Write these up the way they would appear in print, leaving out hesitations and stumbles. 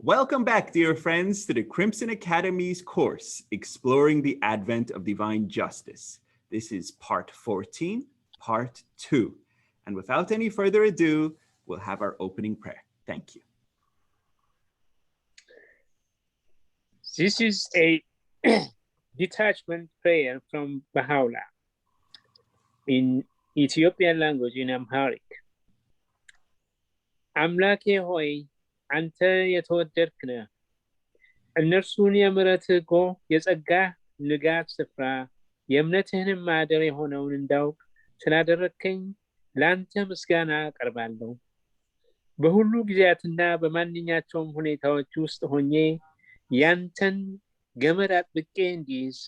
Welcome back, dear friends, to the Crimson Academy's course, Exploring the Advent of Divine Justice. This is part 14, part 2. And without any further ado, we'll have our opening prayer. Thank you. This is a detachment prayer from Baha'u'llah in Ethiopian language, in Amharic. አምላኬ ሆይ አንተ የተወደድክ ነህ። እነርሱን የምሕረትህ ጎህ የጸጋህ ንጋት ስፍራ የእምነትህንም ማደር የሆነውን እንዳውቅ ስላደረግከኝ ለአንተ ምስጋና አቀርባለሁ። በሁሉ ጊዜያትና በማንኛቸውም ሁኔታዎች ውስጥ ሆኜ ያንተን ገመድ አጥብቄ እንዲይዝ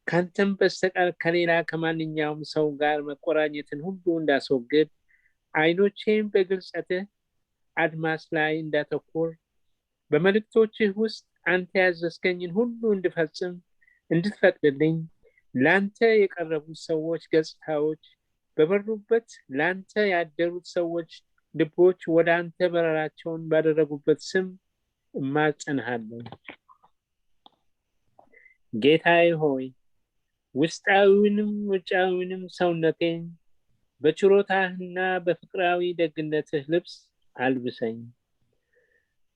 ካንተም በስተቀር ከሌላ ከማንኛውም ሰው ጋር መቆራኘትን ሁሉ እንዳስወግድ ዓይኖቼም በግልጸትህ አድማስ ላይ እንዳተኩር በመልእክቶችህ ውስጥ አንተ ያዘዝከኝን ሁሉ እንድፈጽም እንድትፈቅድልኝ ለአንተ የቀረቡት ሰዎች ገጽታዎች በበሩበት ለአንተ ያደሩት ሰዎች ልቦች ወደ አንተ በረራቸውን ባደረጉበት ስም እማጸንሃለሁ። ጌታዬ ሆይ ውስጣዊውንም ውጫዊውንም ሰውነቴን በችሮታህና በፍቅራዊ ደግነትህ ልብስ አልብሰኝ።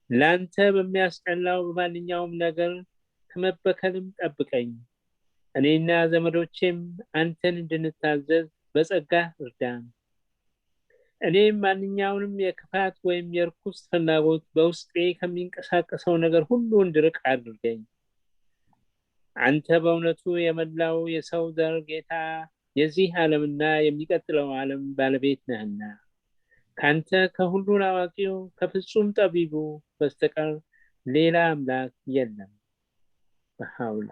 ለአንተ በሚያስጠላው በማንኛውም ነገር ከመበከልም ጠብቀኝ። እኔና ዘመዶቼም አንተን እንድንታዘዝ በጸጋህ እርዳን። እኔም ማንኛውንም የክፋት ወይም የርኩስ ፍላጎት በውስጤ ከሚንቀሳቀሰው ነገር ሁሉ እንድርቅ አድርገኝ። አንተ በእውነቱ የመላው የሰው ዘር ጌታ የዚህ ዓለምና የሚቀጥለው ዓለም ባለቤት ነህና ካንተ ከሁሉን አዋቂው ከፍጹም ጠቢቡ በስተቀር ሌላ አምላክ የለም። በሐውላ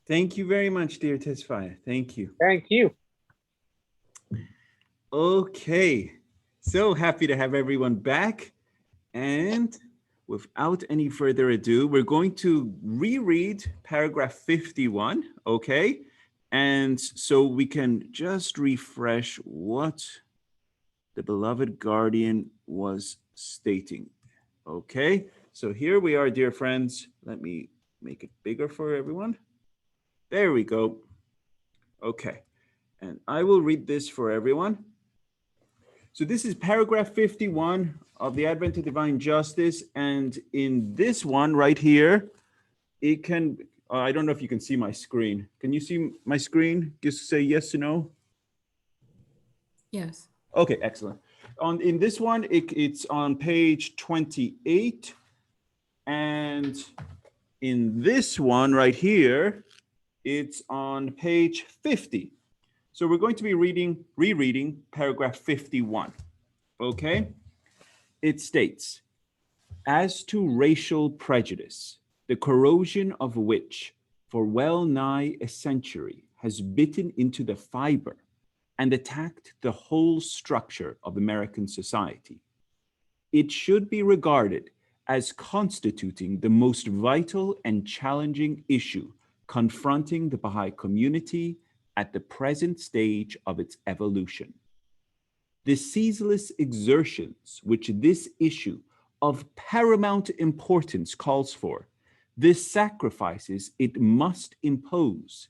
Thank you very much, dear Tesfaya. Thank you. Thank you. Okay, so happy to have everyone back. And without any further ado, we're going to reread paragraph 51, okay? And so we can just refresh what the beloved guardian was stating, okay? So here we are, dear friends. Let me make it bigger for everyone. There we go. Okay, and I will read this for everyone. So this is paragraph 51 of the Advent of Divine Justice. And in this one right here, it can, I don't know if you can see my screen. Can you see my screen? Just say yes or no. Yes. Okay, excellent. In this one, it's on page 28. And in this one right here, it's on page 50. So we're going to be rereading paragraph 51, okay? It states, as to racial prejudice, the corrosion of which for well nigh a century has bitten into the fiber and attacked the whole structure of American society, it should be regarded as constituting the most vital and challenging issue confronting the Baha'i community at the present stage of its evolution. The ceaseless exertions which this issue of paramount importance calls for, the sacrifices it must impose,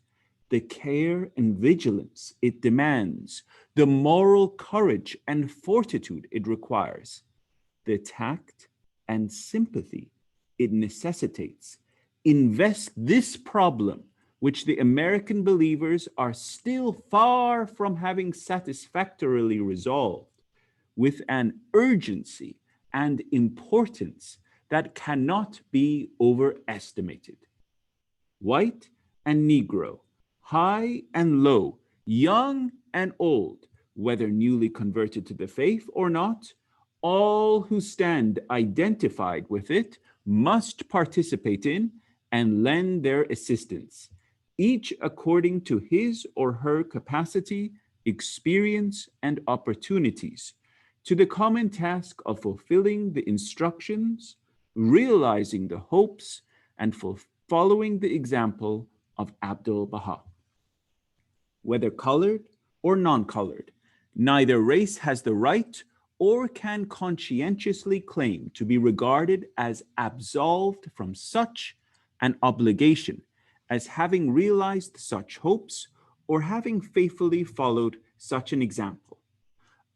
the care and vigilance it demands, the moral courage and fortitude it requires, the tact and sympathy it necessitates, invest this problem, which the American believers are still far from having satisfactorily resolved, with an urgency and importance that cannot be overestimated. White and Negro, high and low, young and old, whether newly converted to the faith or not, all who stand identified with it must participate in and lend their assistance, each according to his or her capacity, experience, and opportunities, to the common task of fulfilling the instructions, realizing the hopes, and following the example of Abdu'l Bahá. Whether colored or non-colored, Neither race has the right or can conscientiously claim to be regarded as absolved from such an obligation as having realized such hopes or having faithfully followed such an example.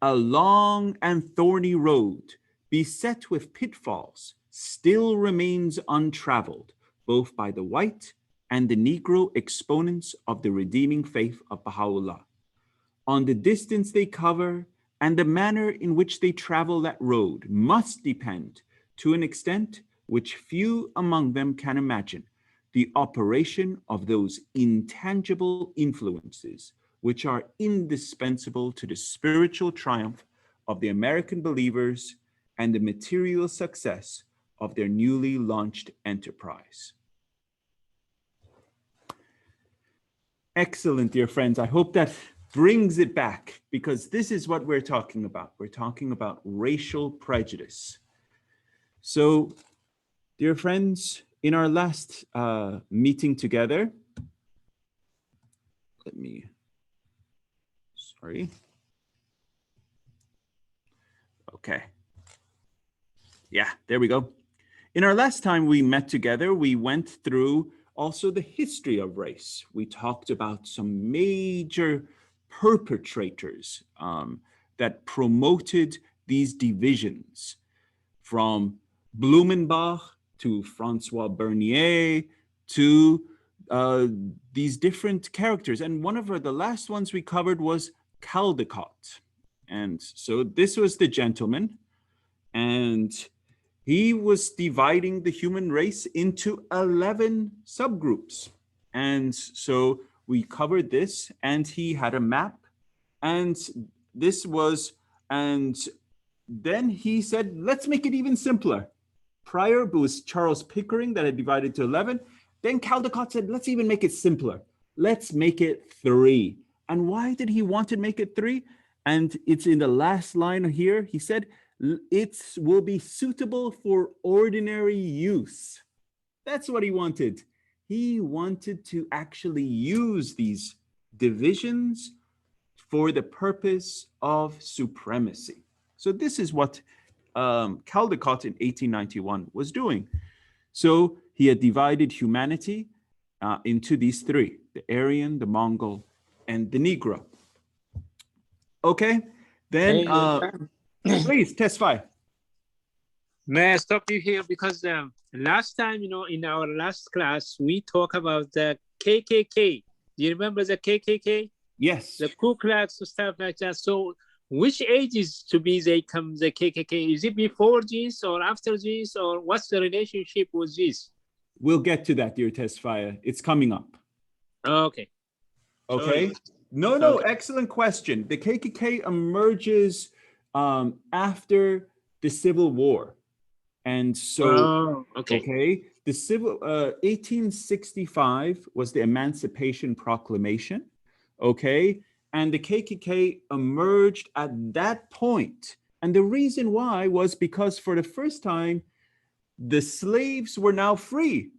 A long and thorny road, beset with pitfalls, still remains untraveled, both by the white and the Negro exponents of the redeeming faith of Baha'u'llah. On the distance they cover and the manner in which they travel that road must depend, to an extent which few among them can imagine, the operation of those intangible influences which are indispensable to the spiritual triumph of the American believers and the material success of their newly launched enterprise. Excellent, dear friends. I hope that brings it back, because this is what we're talking about. We're talking about racial prejudice. So, dear friends, in our last meeting together, Okay. Yeah, there we go. In our last time we met together, we went through also the history of race. We talked about some major perpetrators that promoted these divisions, from Blumenbach to Francois Bernier to these different characters. And one of the last ones we covered was Caldecott. And so this was the gentleman, and he was dividing the human race into 11 subgroups. And so we covered this, and he had a map, and this was, and then he said, let's make it even simpler. Prior, it was Charles Pickering that had divided to 11. Then Caldecott said, let's even make it simpler. Let's make it 3. And why did he want to make it 3? And it's in the last line here. He said, it will be suitable for ordinary use. That's what he wanted. He wanted to actually use these divisions for the purpose of supremacy. So this is what Caldecott in 1891 was doing. So he had divided humanity into these 3, the Aryan, the Mongol, and the Negro. Okay, then please testify. May I stop you here? Because last time, in our last class, we talked about the KKK. Do you remember the KKK? Yes. The Ku Klux, stuff like that. So which age is to be they come the KKK? Is it before this or after this, or what's the relationship with this? We'll get to that, dear Tesfaya. It's coming up. Okay. Okay. Sorry. No, Okay. Excellent question. The KKK emerges after the Civil War. And so, okay. The 1865 was the Emancipation Proclamation. Okay. And the KKK emerged at that point. And the reason why was because for the first time, the slaves were now free.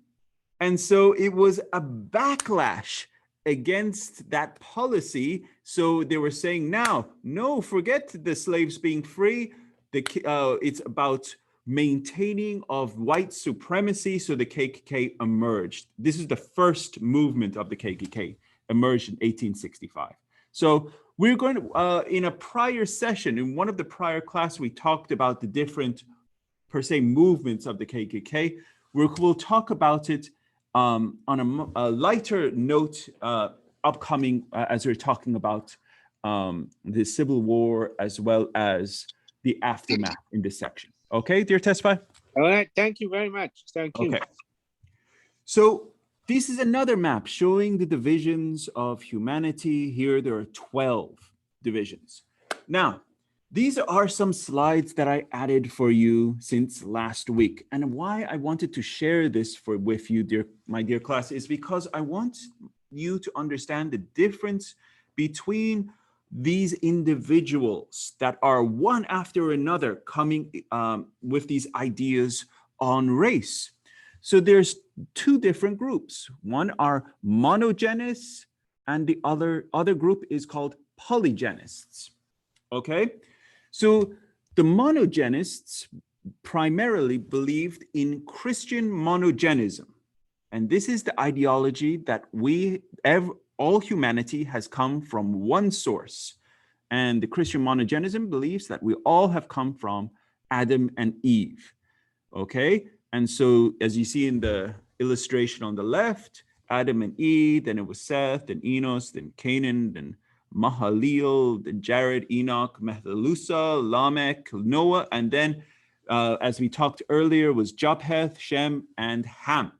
And so it was a backlash against that policy. So they were saying now, no, forget the slaves being free. It's about maintaining of white supremacy. So the KKK emerged. This is the first movement of the KKK, emerged in 1865. So we're going to, in a prior session, in one of the prior classes, we talked about the different, per se, movements of the KKK. We'll talk about it on a lighter note upcoming as we're talking about the Civil War as well as the aftermath in this section. Okay, dear Tesfa? All right, thank you very much. Thank you. Okay. So this is another map showing the divisions of humanity. Here there are 12 divisions. Now, these are some slides that I added for you since last week. And why I wanted to share this with you, my dear class, is because I want you to understand the difference between these individuals that are one after another coming with these ideas on race. So there's 2 different groups. One are monogenists, and the other group is called polygenists. Okay, so the monogenists primarily believed in Christian monogenism. And this is the ideology that all humanity has come from one source. And the Christian monogenism believes that we all have come from Adam and Eve. Okay, and so as you see in the illustration on the left, Adam and Eve, then it was Seth, then Enos, then Canaan, then Mahalalel, then Jared, Enoch, Methuselah, Lamech, Noah, and then as we talked earlier was Japheth, Shem, and Ham.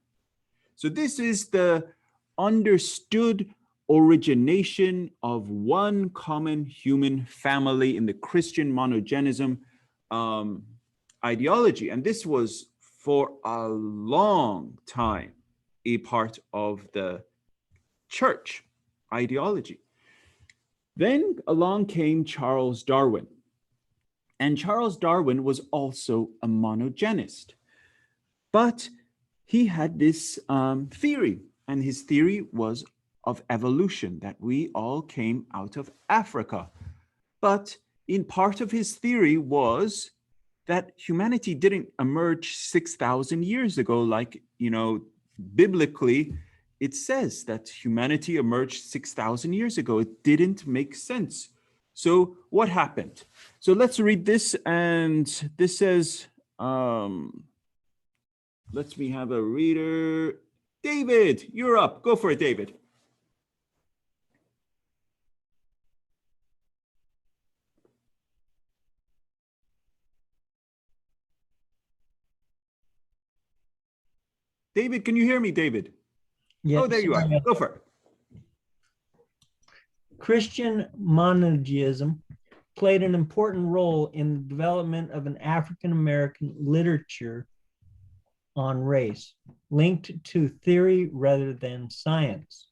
So this is the understood origination of one common human family in the Christian monogenism ideology. And this was for a long time a part of the church ideology. Then along came Charles Darwin. And Charles Darwin was also a monogenist. But he had this theory, and his theory was of evolution, that we all came out of Africa. But in part of his theory was that humanity didn't emerge 6,000 years ago, like, biblically, it says that humanity emerged 6,000 years ago. It didn't make sense. So what happened? So let's read this, and this says, let me have a reader. David, you're up. Go for it, David. David, can you hear me, David? Yes. Oh, there you are. Go for it. Christian monogeism played an important role in the development of an African-American literature on race, linked to theory rather than science,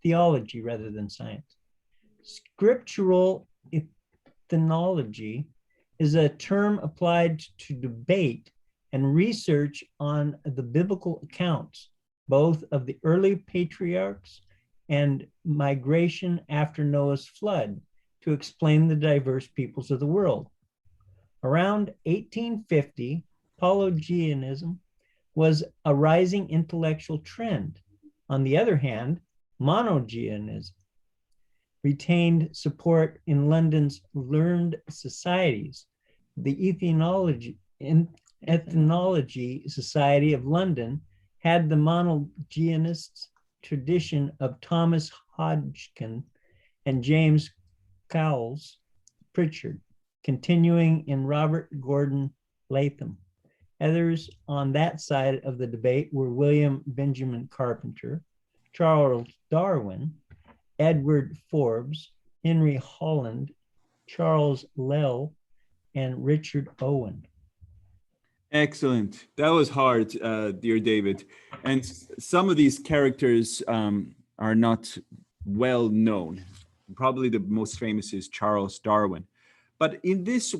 theology rather than science. Scriptural ethnology is a term applied to debate and research on the biblical accounts, both of the early patriarchs and migration after Noah's flood, to explain the diverse peoples of the world. Around 1850, Pelagianism was a rising intellectual trend. On the other hand, monogenism retained support in London's learned societies. The Ethnology Society of London had the monogenist tradition of Thomas Hodgkin and James Cowles Pritchard, continuing in Robert Gordon Latham. Others on that side of the debate were William Benjamin Carpenter, Charles Darwin, Edward Forbes, Henry Holland, Charles Lyell, and Richard Owen. Excellent. That was hard, dear David. And some of these characters are not well known. Probably the most famous is Charles Darwin. But in this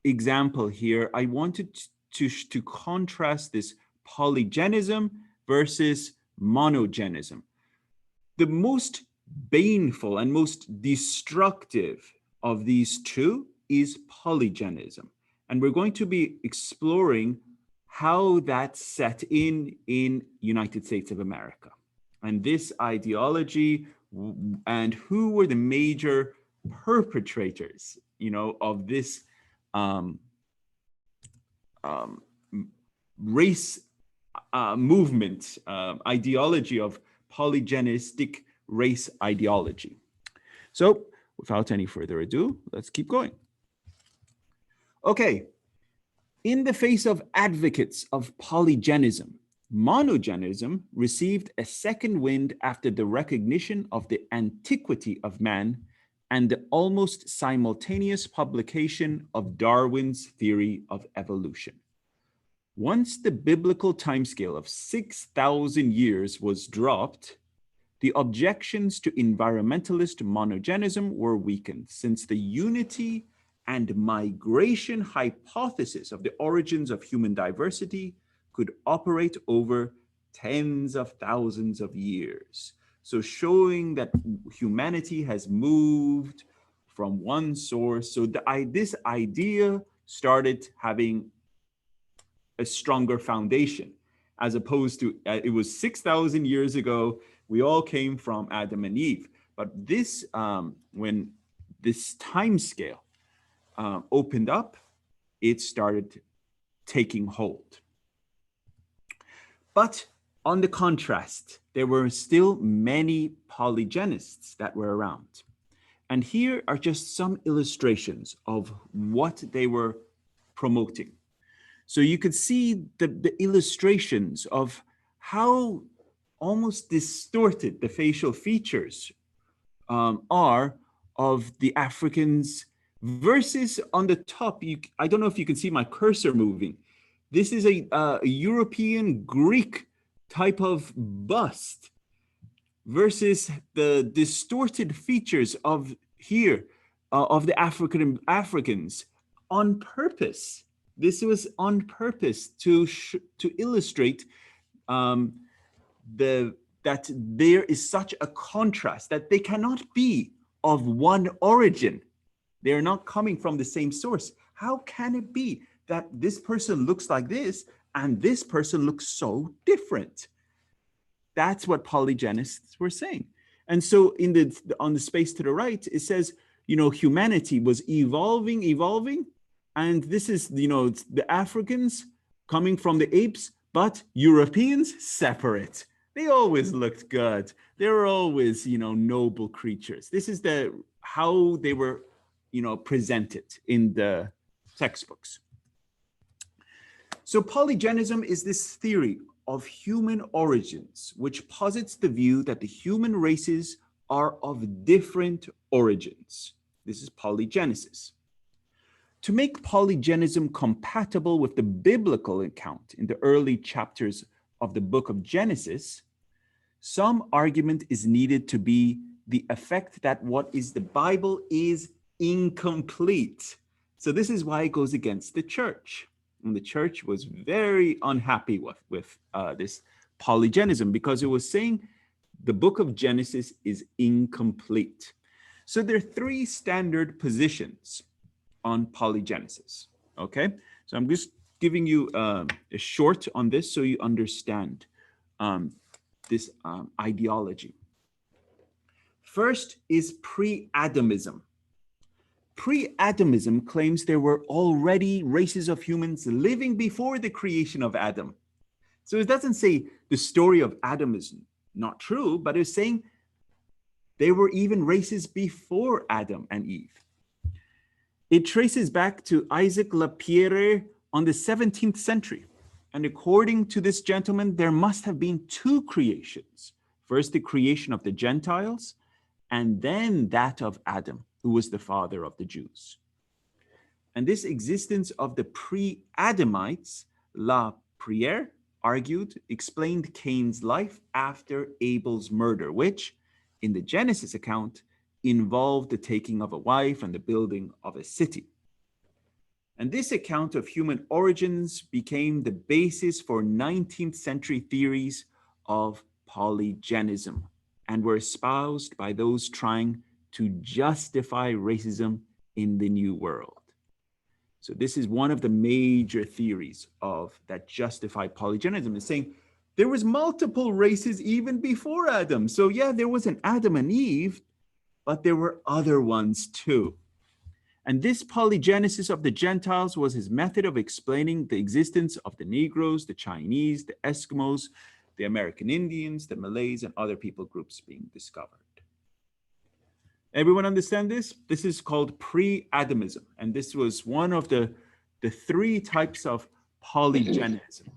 example here, I wanted to contrast this polygenism versus monogenism. The most baneful and most destructive of these two is polygenism. And we're going to be exploring how that set in United States of America. And this ideology and who were the major perpetrators, of this race movement, ideology of polygenistic race ideology. So without any further ado, let's keep going. Okay, in the face of advocates of polygenism, monogenism received a second wind after the recognition of the antiquity of man and the almost simultaneous publication of Darwin's theory of evolution. Once the biblical timescale of 6,000 years was dropped, the objections to environmentalist monogenism were weakened, since the unity and migration hypothesis of the origins of human diversity could operate over tens of thousands of years. So showing that humanity has moved from one source. So this idea started having a stronger foundation, as opposed to it was 6,000 years ago. We all came from Adam and Eve. But this, when this time scale opened up, it started taking hold. But on the contrast, there were still many polygenists that were around. And here are just some illustrations of what they were promoting. So you could see the illustrations of how almost distorted the facial features are of the Africans versus on the top. I don't know if you can see my cursor moving. This is a European Greek type of bust versus the distorted features of here of the Africans on purpose. This was on purpose to illustrate that there is such a contrast that they cannot be of one origin. They're not coming from the same source. How can it be that this person looks like this and this person looks so different? That's what polygenists were saying. And so on the space to the right, it says, humanity was evolving. And this is, the Africans coming from the apes, but Europeans separate. They always looked good. They were always, noble creatures. This is how they were, presented in the textbooks. So polygenism is this theory of human origins, which posits the view that the human races are of different origins. This is polygenesis. To make polygenism compatible with the biblical account in the early chapters of the book of Genesis, some argument is needed to be the effect that what is the Bible is incomplete. So this is why it goes against the church. And the church was very unhappy with this polygenism, because it was saying the book of Genesis is incomplete. So there are three standard positions on polygenesis. Okay, so I'm just giving you a short on this so you understand this ideology. First is pre-Adamism. Pre-Adamism claims there were already races of humans living before the creation of Adam. So it doesn't say the story of Adam is not true, but it's saying there were even races before Adam and Eve. It traces back to Isaac Lapierre on the 17th century. And according to this gentleman, there must have been two creations. First, the creation of the Gentiles, and then that of Adam, who was the father of the Jews. And this existence of the pre-Adamites, Lapierre argued, explained Cain's life after Abel's murder, which, in the Genesis account, involved the taking of a wife and the building of a city. And this account of human origins became the basis for 19th century theories of polygenism and were espoused by those trying to justify racism in the New World. So this is one of the major theories that justify polygenism, is saying there was multiple races even before Adam. So yeah, there was an Adam and Eve, but there were other ones too. And this polygenesis of the Gentiles was his method of explaining the existence of the Negroes, the Chinese, the Eskimos, the American Indians, the Malays, and other people groups being discovered. Everyone understand this? This is called pre-Adamism. And this was one of the three types of polygenism.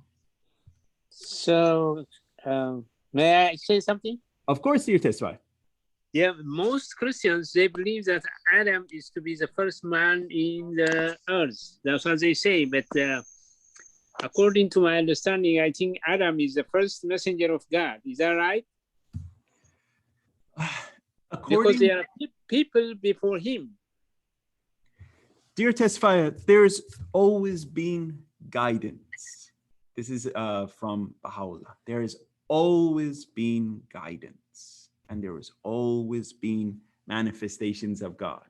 So, may I say something? Of course, dear Tesfai. Yeah, most Christians, they believe that Adam is to be the first man in the earth. That's what they say. But according to my understanding, I think Adam is the first messenger of God. Is that right? Because there are people before him. Dear Tesfai, there's always been guidance. This is from Baha'u'llah. There has always been guidance. And there has always been manifestations of God.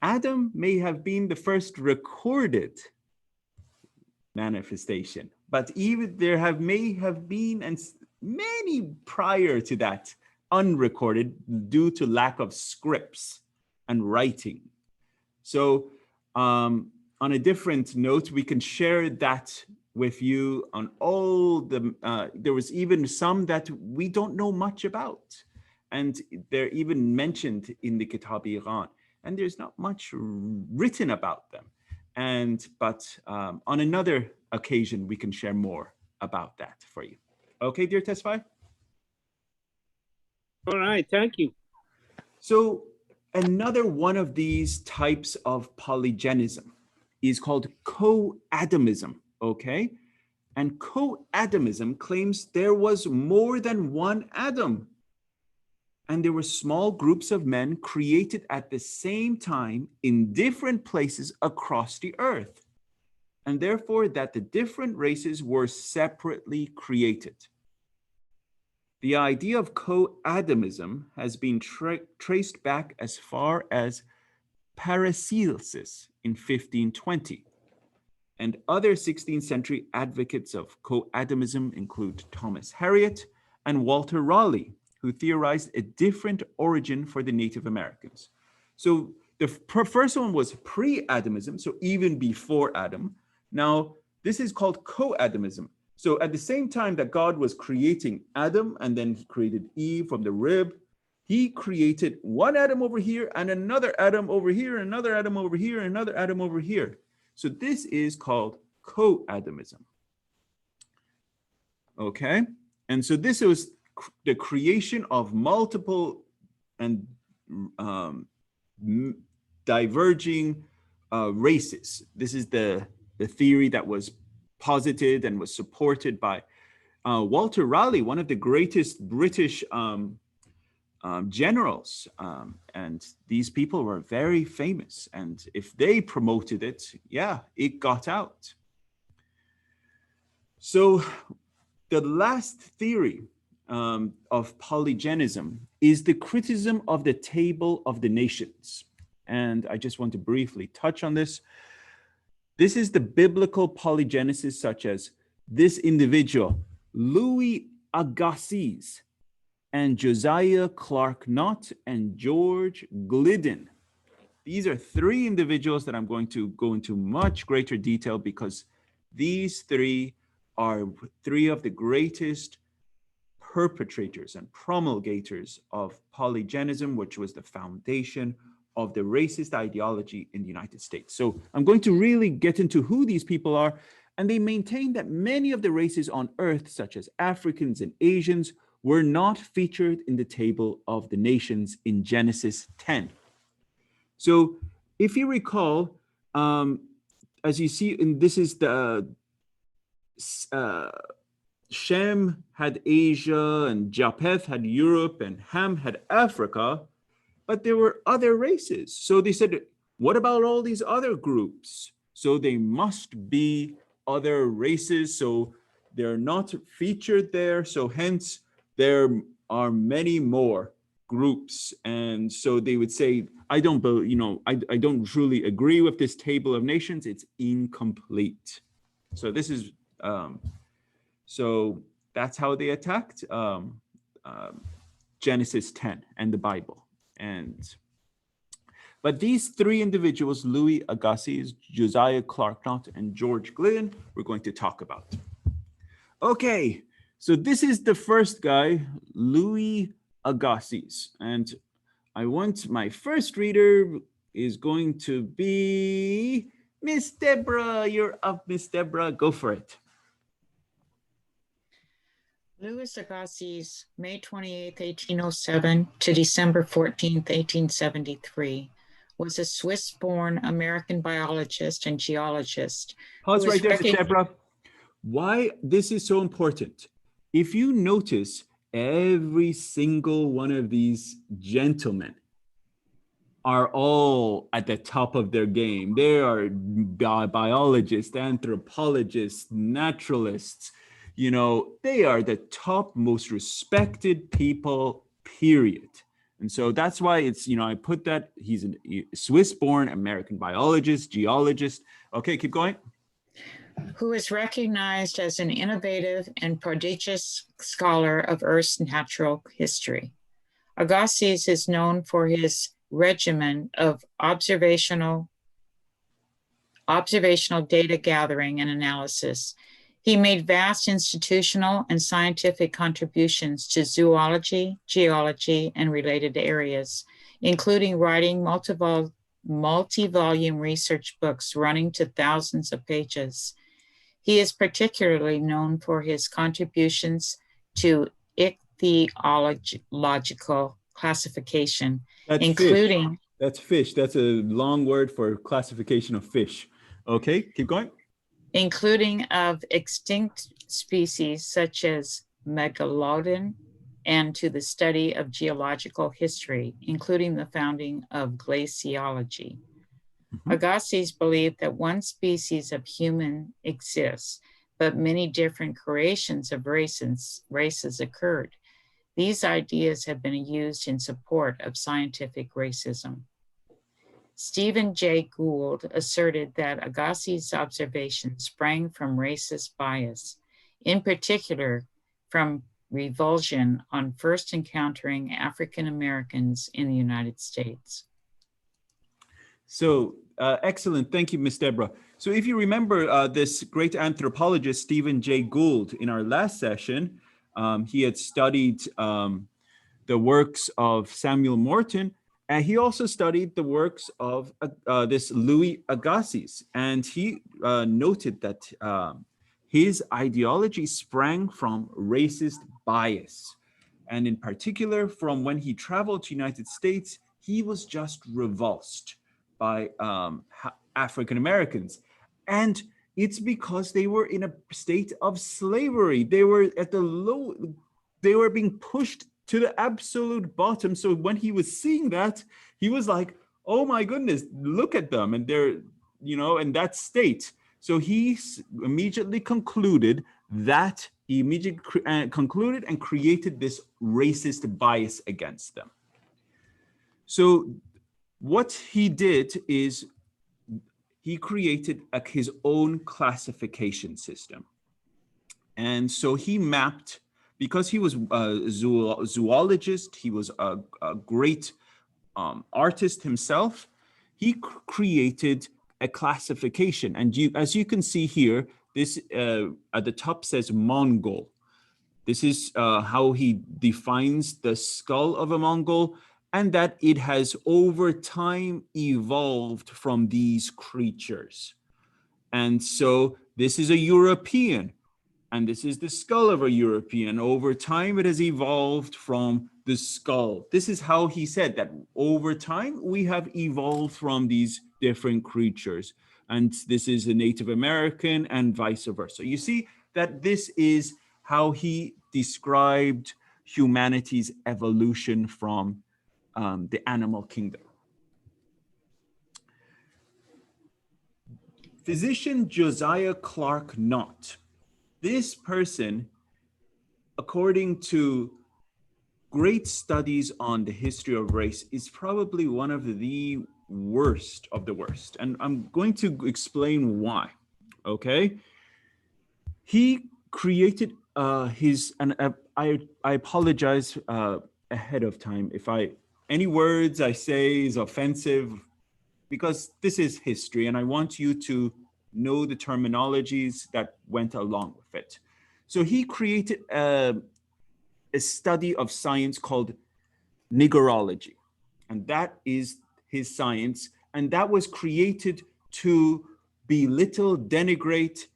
Adam may have been the first recorded manifestation, but even there may have been and many prior to that unrecorded due to lack of scripts and writing. So on a different note, we can share that with you on all the, there was even some that we don't know much about. And they're even mentioned in the Kitab-i-Iran, and there's not much written about them. But on another occasion, we can share more about that for you. Okay, dear Tesfai? All right, thank you. So another one of these types of polygenism is called co-Adamism, okay? And co-Adamism claims there was more than one Adam, and there were small groups of men created at the same time in different places across the earth, and therefore that the different races were separately created. The idea of co-Adamism has been traced back as far as Paracelsus in 1520. And other 16th century advocates of co-Adamism include Thomas Harriot and Walter Raleigh, who theorized a different origin for the Native Americans. So the first one was pre-Adamism, so even before Adam. Now, this is called co-Adamism. So at the same time that God was creating Adam and then he created Eve from the rib, he created one Adam over here and another Adam over here, and another Adam over here, and another Adam over here. So this is called co-Adamism. Okay, and so this was the creation of multiple and diverging races. This is the theory that was posited and was supported by Walter Raleigh, one of the greatest British generals, and these people were very famous, and if they promoted it, yeah, it got out. So the last theory of polygenism is the criticism of the Table of the Nations, and I just want to briefly touch on this. This is the biblical polygenesis, such as this individual, Louis Agassiz, and Josiah Clark Knott and George Glidden. These are three individuals that I'm going to go into much greater detail because these three are three of the greatest perpetrators and promulgators of polygenism, which was the foundation of the racist ideology in the United States. So I'm going to really get into who these people are, and they maintain that many of the races on Earth, such as Africans and Asians, were not featured in the Table of the Nations in Genesis 10. So if you recall, as you see, and this is the Shem had Asia and Japheth had Europe and Ham had Africa, but there were other races. So they said, what about all these other groups? So they must be other races. So they're not featured there. So hence there are many more groups. And so they would say, I don't truly agree with this Table of Nations. It's incomplete. So this is, so that's how they attacked Genesis 10 and the Bible. But these three individuals, Louis Agassiz, Josiah Clark Knott, and George Glidden, we're going to talk about. Okay, so this is the first guy, Louis Agassiz. And I want my first reader is going to be Miss Deborah. You're up, Miss Deborah. Go for it. Louis Agassiz, May 28, 1807 to December 14, 1873, was a Swiss-born American biologist and geologist. Pause right there, Deborah. Why this is so important. If you notice, every single one of these gentlemen are all at the top of their game. They are biologists, anthropologists, naturalists. You know, they are the top, most respected people, period. And so that's why it's, I put that he's a Swiss-born American biologist, geologist. Okay, keep going. Who is recognized as an innovative and prodigious scholar of Earth's natural history. Agassiz is known for his regimen of observational data gathering and analysis. He made vast institutional and scientific contributions to zoology, geology, and related areas, including writing multi-volume research books running to thousands of pages. He is particularly known for his contributions to ichthyological classification, including fish. That's fish. That's a long word for classification of fish. Okay, keep going. Including of extinct species such as megalodon, and to the study of geological history, including the founding of glaciology. Agassiz believed that one species of human exists, but many different creations of races occurred. These ideas have been used in support of scientific racism. Stephen Jay Gould asserted that Agassiz's observations sprang from racist bias, in particular from revulsion on first encountering African Americans in the United States. So excellent. Thank you, Ms. Deborah. So if you remember this great anthropologist, Stephen Jay Gould, in our last session, he had studied the works of Samuel Morton, and he also studied the works of this Louis Agassiz. And he noted that his ideology sprang from racist bias. And in particular, from when he traveled to the United States, he was just revulsed by African Americans. And it's because they were in a state of slavery. They were at they were being pushed to the absolute bottom. So when he was seeing that, he was like, oh my goodness, look at them. And they're, in that state. So he immediately concluded and created this racist bias against them. So what he did is he created his own classification system. And so he mapped, because he was a zoologist, he was a great artist himself, he created a classification. And as you can see here, this at the top says Mongol. This is how he defines the skull of a Mongol, and that it has over time evolved from these creatures. And so this is a European, and this is the skull of a European. Over time, it has evolved from the skull. This is how he said that over time, we have evolved from these different creatures. And this is a Native American and vice versa. You see that this is how he described humanity's evolution from the animal kingdom. Physician Josiah Clark Knott. This person, according to great studies on the history of race, is probably one of the worst of the worst. And I'm going to explain why, okay? He created I apologize ahead of time if any words I say is offensive, because this is history and I want you to know the terminologies that went along with it. So he created a study of science called Negrology, and that is his science, and that was created to belittle, denigrate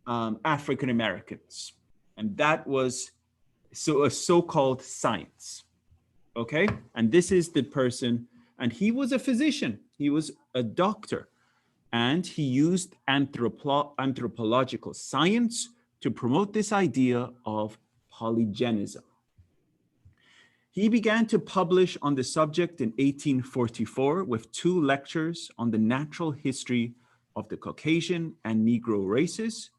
African Americans, and that was a so-called science. Okay, and this is the person, and he was a physician, he was a doctor, and he used anthropological science to promote this idea of polygenism. He began to publish on the subject in 1844 with 2 lectures on the natural history of the Caucasian and Negro races,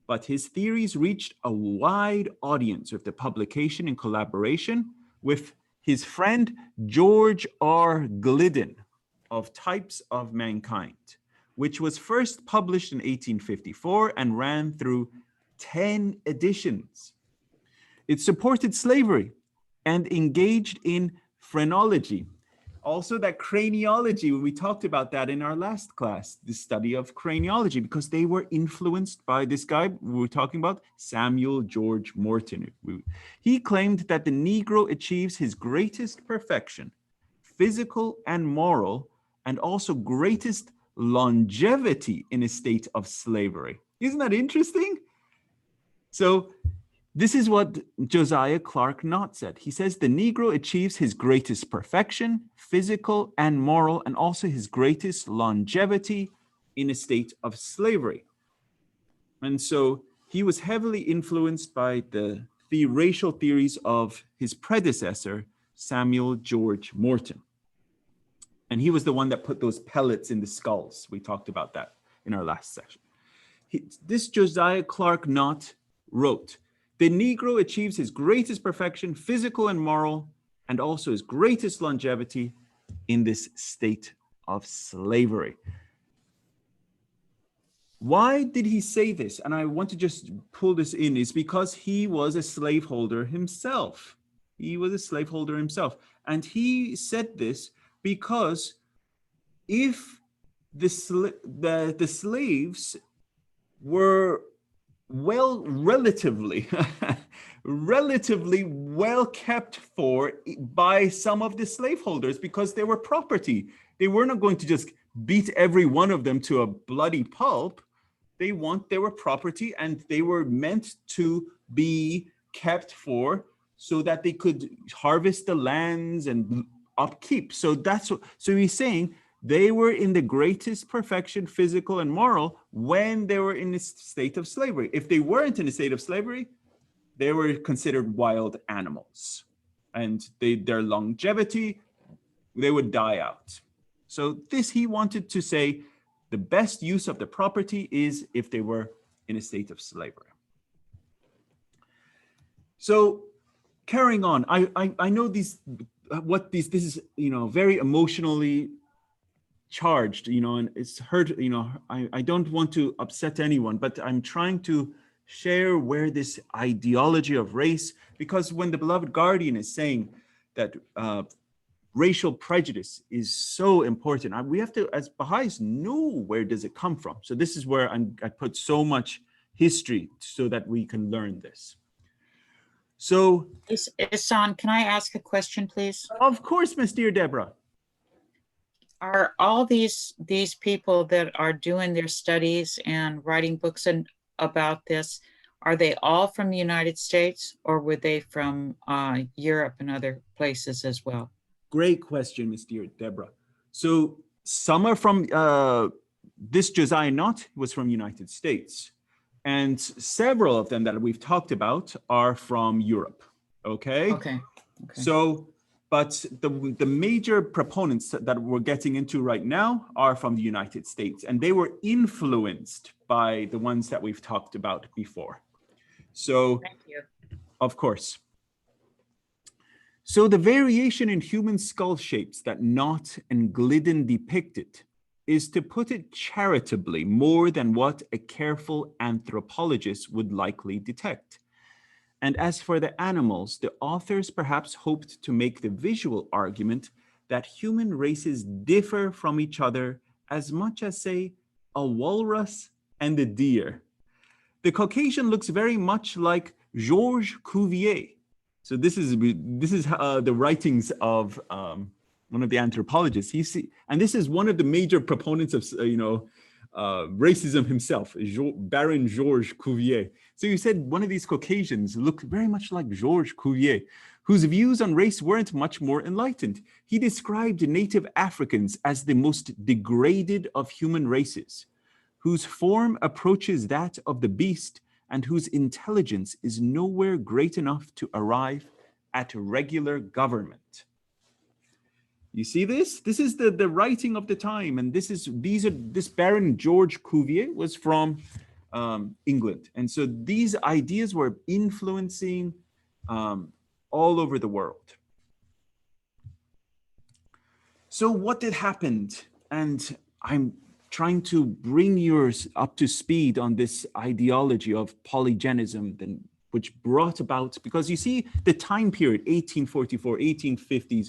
but his theories reached a wide audience with the publication in collaboration with his friend George R. Glidden of Types of Mankind, which was first published in 1854 and ran through 10 editions. It supported slavery and engaged in phrenology. Also that craniology, we talked about that in our last class, the study of craniology, because they were influenced by this guy we were talking about, Samuel George Morton. He claimed that the Negro achieves his greatest perfection, physical and moral, and also greatest longevity in a state of slavery. Isn't that interesting? So this is what Josiah Clark Knott said. He says the Negro achieves his greatest perfection, physical and moral, and also his greatest longevity in a state of slavery. And so he was heavily influenced by the racial theories of his predecessor, Samuel George Morton. And he was the one that put those pellets in the skulls. We talked about that in our last session. This Josiah Clark Knott wrote, the Negro achieves his greatest perfection, physical and moral, and also his greatest longevity in this state of slavery. Why did he say this? And I want to just pull this in, is because he was a slaveholder himself. He was a slaveholder himself. And he said this because if the slaves were relatively well kept for by some of the slaveholders, because they were property. They were not going to just beat every one of them to a bloody pulp. They were property, and they were meant to be kept for so that they could harvest the lands and upkeep. So so he's saying they were in the greatest perfection, physical and moral, when they were in a state of slavery. If they weren't in a state of slavery, they were considered wild animals, and their longevity, they would die out. So he wanted to say the best use of the property is if they were in a state of slavery. So carrying on, I know this is, very emotionally charged, and it's hurt, I don't want to upset anyone, but I'm trying to share where this ideology of race, because when the beloved guardian is saying that racial prejudice is so important, we have to, as Baha'is, know where does it come from. So this is where I put so much history so that we can learn this. So, Ihsan, can I ask a question, please? Of course, Miss Dear Deborah. Are all these people that are doing their studies and writing books about this, are they all from the United States, or were they from Europe and other places as well? Great question, Miss Dear Deborah. So some are from, this Josiah Knott was from United States, and several of them that we've talked about are from Europe, okay? Okay. So, but the major proponents that we're getting into right now are from the United States, and they were influenced by the ones that we've talked about before. So, Thank you. Of course. So the variation in human skull shapes that Knott and Glidden depicted is, to put it charitably, more than what a careful anthropologist would likely detect. And as for the animals, the authors perhaps hoped to make the visual argument that human races differ from each other as much as, say, a walrus and a deer. The Caucasian looks very much like Georges Cuvier. So this is the writings of one of the anthropologists. And this is one of the major proponents of racism himself, Baron Georges Cuvier. So you said one of these Caucasians looked very much like Georges Cuvier, whose views on race weren't much more enlightened. He described native Africans as the most degraded of human races, whose form approaches that of the beast and whose intelligence is nowhere great enough to arrive at regular government. You see this? This is the writing of the time, and this Baron George Cuvier was from England, and so these ideas were influencing all over the world. So what did happen? And I'm trying to bring yours up to speed on this ideology of polygenism, then, which brought about, because you see the time period, 1844, 1850s,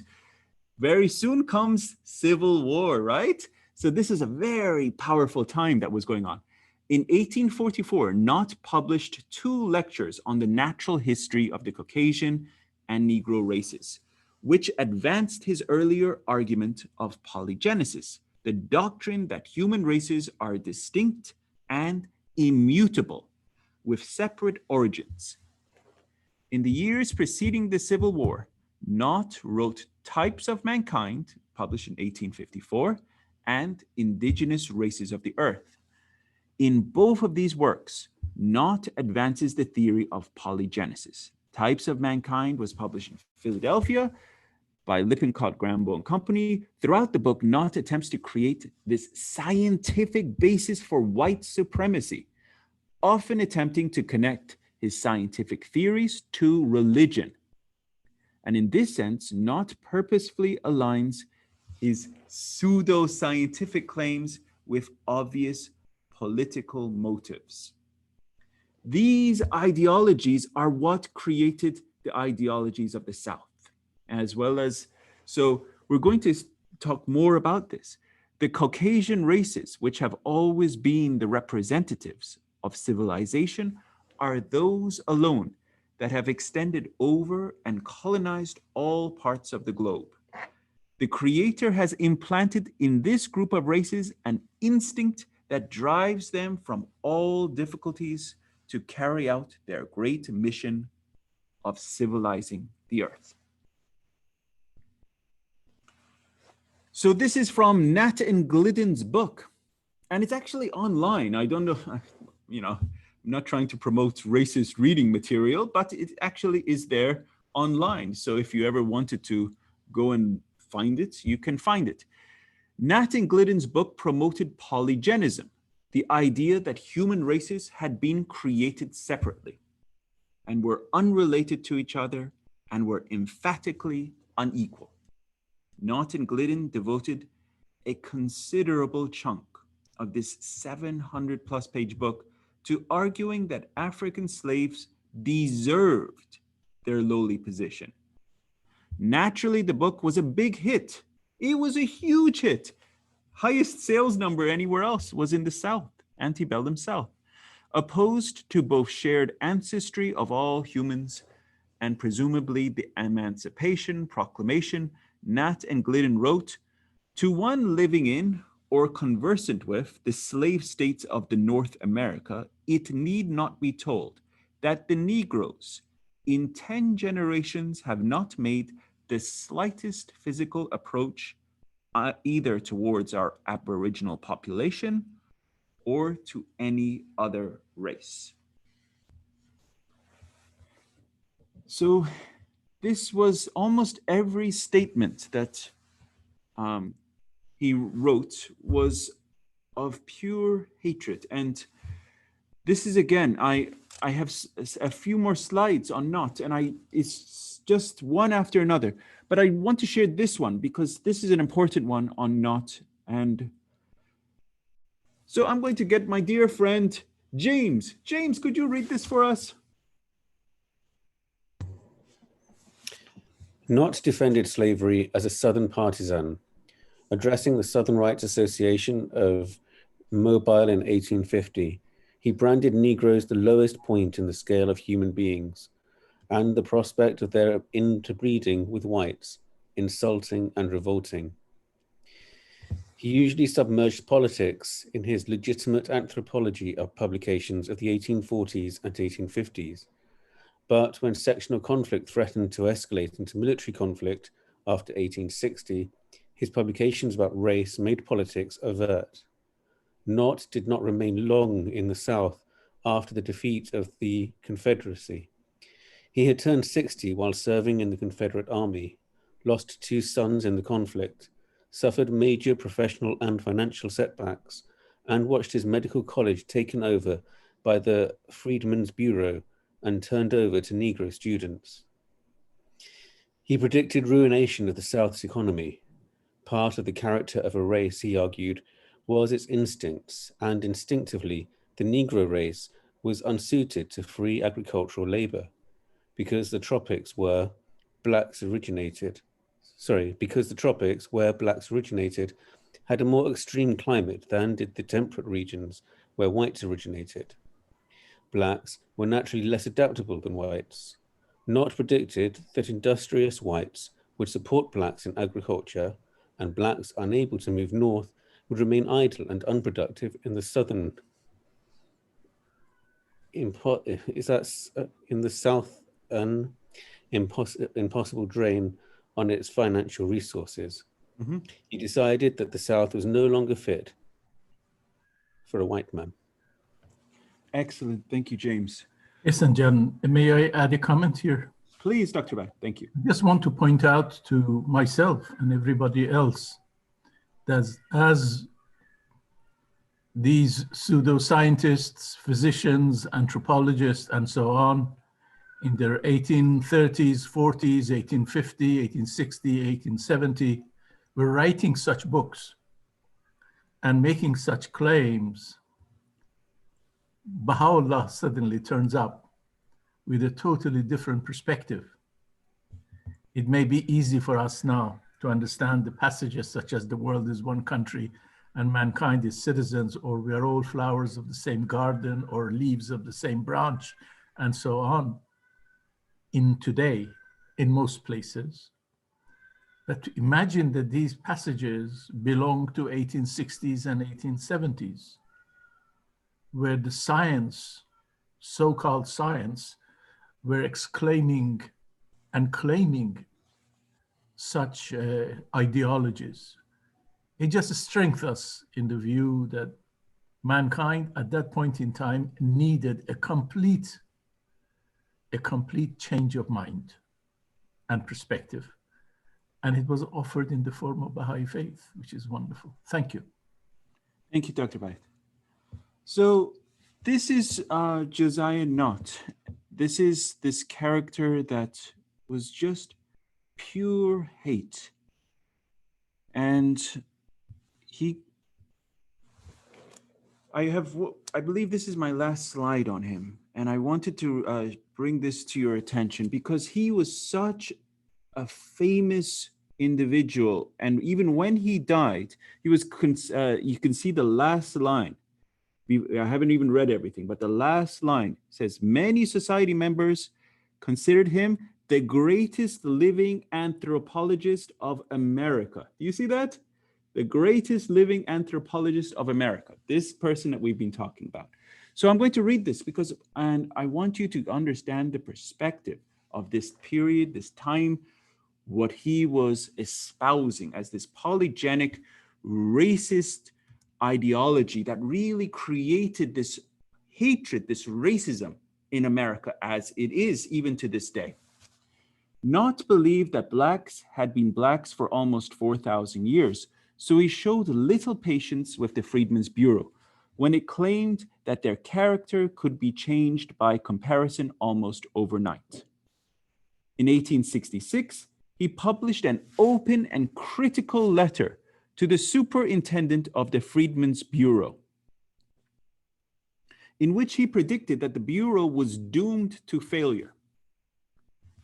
very soon comes Civil War, right? So this is a very powerful time that was going on. In 1844, Knott published 2 lectures on the natural history of the Caucasian and Negro races, which advanced his earlier argument of polygenesis, the doctrine that human races are distinct and immutable, with separate origins. In the years preceding the Civil War, Knott wrote Types of Mankind, published in 1854, and Indigenous Races of the Earth. In both of these works, Knott advances the theory of polygenesis. Types of Mankind was published in Philadelphia by Lippincott, Grambo and Company. Throughout the book, Knott attempts to create this scientific basis for white supremacy, often attempting to connect his scientific theories to religion. And in this sense, Knott purposefully aligns his pseudo-scientific claims with obvious political motives. These ideologies are what created the ideologies of the South, as well as, so we're going to talk more about this. The Caucasian races, which have always been the representatives of civilization, are those alone that have extended over and colonized all parts of the globe. The Creator has implanted in this group of races an instinct that drives them from all difficulties to carry out their great mission of civilizing the earth. So this is from Nat and Gliddon's book, and it's actually online. I don't know, I'm not trying to promote racist reading material, but it actually is there online. So if you ever wanted to go and find it, you can find it. Nat and Gliddon's book promoted polygenism, the idea that human races had been created separately and were unrelated to each other and were emphatically unequal. Nat and Gliddon devoted a considerable chunk of this 700+ page book to arguing that African slaves deserved their lowly position. Naturally, the book was a big hit. It was a huge hit. Highest sales number anywhere else was in the South, antebellum South, opposed to both shared ancestry of all humans and presumably the Emancipation Proclamation. Nat and Gliddon wrote, "To one living in or conversant with the slave states of the North America, it need not be told that the Negroes in 10 generations have not made the slightest physical approach either towards our Aboriginal population or to any other race." So this was almost every statement that he wrote was of pure hatred. And this is, again, I have a few more slides on Knott, and it's just one after another, but I want to share this one because this is an important one on Knott. And so I'm going to get my dear friend, James. James, could you read this for us? Knott defended slavery as a Southern partisan. Addressing the Southern Rights Association of Mobile in 1850, he branded Negroes the lowest point in the scale of human beings, and the prospect of their interbreeding with whites, insulting and revolting. He usually submerged politics in his legitimate anthropology of publications of the 1840s and 1850s. But when sectional conflict threatened to escalate into military conflict after 1860, his publications about race made politics overt. Knott did not remain long in the South after the defeat of the Confederacy. He had turned 60 while serving in the Confederate Army, lost 2 sons in the conflict, suffered major professional and financial setbacks, and watched his medical college taken over by the Freedmen's Bureau and turned over to Negro students. He predicted ruination of the South's economy. Part of the character of a race, he argued, was its instincts, and instinctively, the Negro race was unsuited to free agricultural labor because the tropics where blacks originated, had a more extreme climate than did the temperate regions where whites originated. Blacks were naturally less adaptable than whites. Not predicted that industrious whites would support blacks in agriculture, and blacks unable to move north would remain idle and unproductive in the southern in the south, an impossible drain on its financial resources. Mm-hmm. He decided that the South was no longer fit for a white man. Excellent. Thank you, James. Yes, and John, may I add a comment here? Please, Dr. Bahá. Thank you. I just want to point out to myself and everybody else that as these pseudoscientists, physicians, anthropologists, and so on, in their 1830s, 40s, 1850, 1860, 1870, were writing such books and making such claims, Baha'u'llah suddenly turns up with a totally different perspective. It may be easy for us now to understand the passages such as the world is one country and mankind is citizens, or we are all flowers of the same garden, or leaves of the same branch, and so on, in today, in most places. But imagine that these passages belong to 1860s and 1870s, where the science, so-called science, were exclaiming and claiming such ideologies. It just strengthens us in the view that mankind at that point in time needed a complete change of mind and perspective. And it was offered in the form of Baha'i faith, which is wonderful. Thank you. Thank you, Dr. Bahá. So this is Josiah Knott. This is this character that was just pure hate. And I believe this is my last slide on him. And I wanted to bring this to your attention because he was such a famous individual. And even when he died, he was, you can see the last line. I haven't even read everything, but the last line says, many society members considered him the greatest living anthropologist of America. Do you see that? The greatest living anthropologist of America, this person that we've been talking about. So I'm going to read this and I want you to understand the perspective of this period, this time, what he was espousing as this polygenic, racist ideology that really created this hatred, this racism in America as it is even to this day. Knott believed that blacks had been blacks for almost 4,000 years, so he showed little patience with the Freedmen's Bureau when it claimed that their character could be changed by comparison almost overnight. In 1866, he published an open and critical letter to the superintendent of the Freedmen's Bureau, in which he predicted that the Bureau was doomed to failure.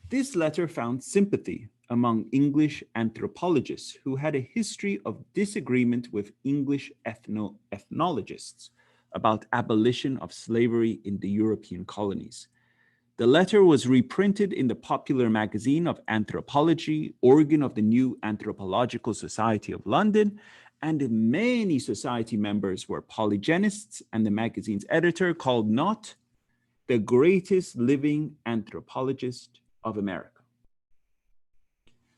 This letter found sympathy among English anthropologists who had a history of disagreement with English ethnologists about abolition of slavery in the European colonies. The letter was reprinted in the popular magazine of Anthropology, organ of the New Anthropological Society of London, and many society members were polygenists, and the magazine's editor called Knott the greatest living anthropologist of America.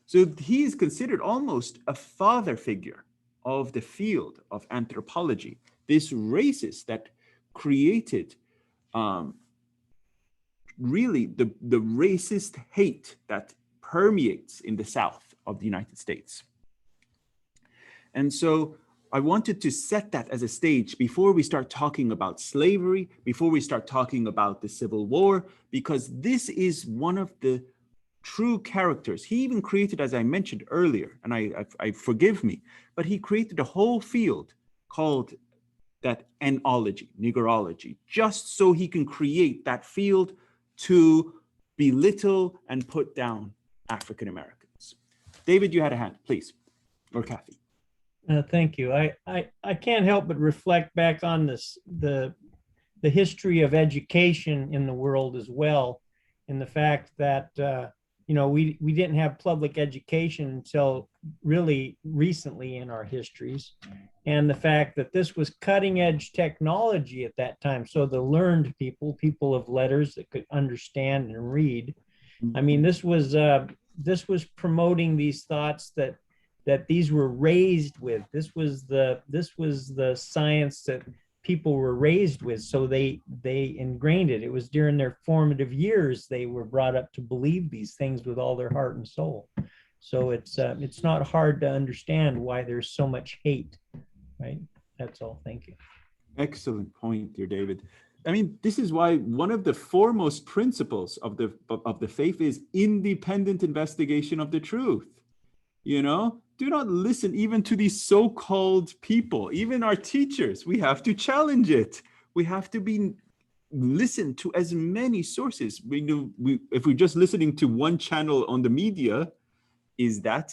So he is considered almost a father figure of the field of anthropology, this racist that created really the racist hate that permeates in the South of the United States. And so I wanted to set that as a stage before we start talking about slavery, before we start talking about the Civil War, because this is one of the true characters. He even created, as I mentioned earlier, and I forgive me, but he created a whole field called that enology, Negrology, just so he can create that field to belittle and put down African Americans. David, you had a hand, please, or Kathy. Thank you. I can't help but reflect back on this, the history of education in the world as well, and the fact that we didn't have public education until really recently in our histories, and the fact that this was cutting edge technology at that time. So the learned people of letters that could understand and read. I mean, this was promoting these thoughts that these were raised with. This was the science that people were raised with, so they ingrained it. It was during their formative years they were brought up to believe these things with all their heart and soul. So it's not hard to understand why there's so much hate, right? That's all. Thank you. Excellent point, dear David. I mean, this is why one of the foremost principles of the faith is independent investigation of the truth. You know, do not listen even to these so-called people, even our teachers. We have to challenge it. We have to listen to as many sources. If we're just listening to one channel on the media, is that,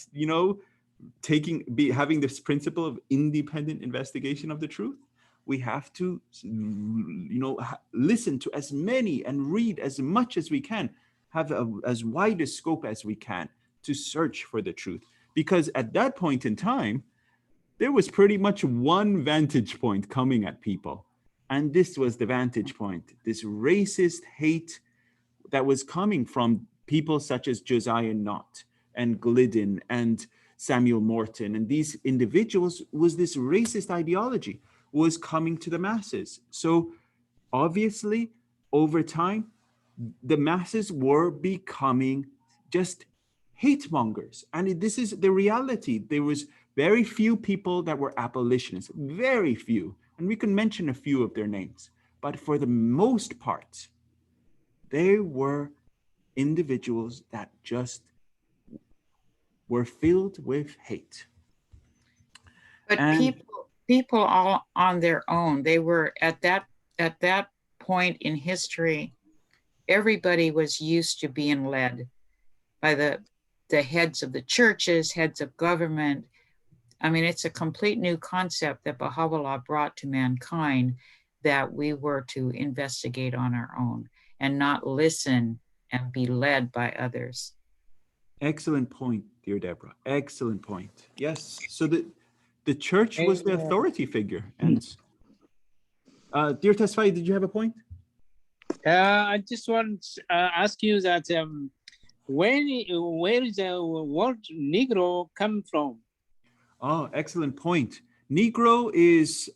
having this principle of independent investigation of the truth? We have to, listen to as many and read as much as we can, have as wide a scope as we can to search for the truth. Because at that point in time, there was pretty much one vantage point coming at people. And this was the vantage point, this racist hate that was coming from people such as Josiah Nott and Glidden and Samuel Morton. And these individuals, was this racist ideology was coming to the masses. So obviously, over time, the masses were becoming just hate mongers. And this is the reality. There was very few people that were abolitionists, very few. And we can mention a few of their names. But for the most part, they were individuals that just were filled with hate. But people all on their own, they were at that point in history, everybody was used to being led by the heads of the churches, heads of government. I mean, it's a complete new concept that Baha'u'llah brought to mankind, that we were to investigate on our own and not listen and be led by others. Excellent point, dear Deborah. Excellent point. Yes. So the church was the authority figure. And dear Tesfaye, did you have a point? I just want to ask you that where is the word Negro come from? Oh, excellent point. Negro is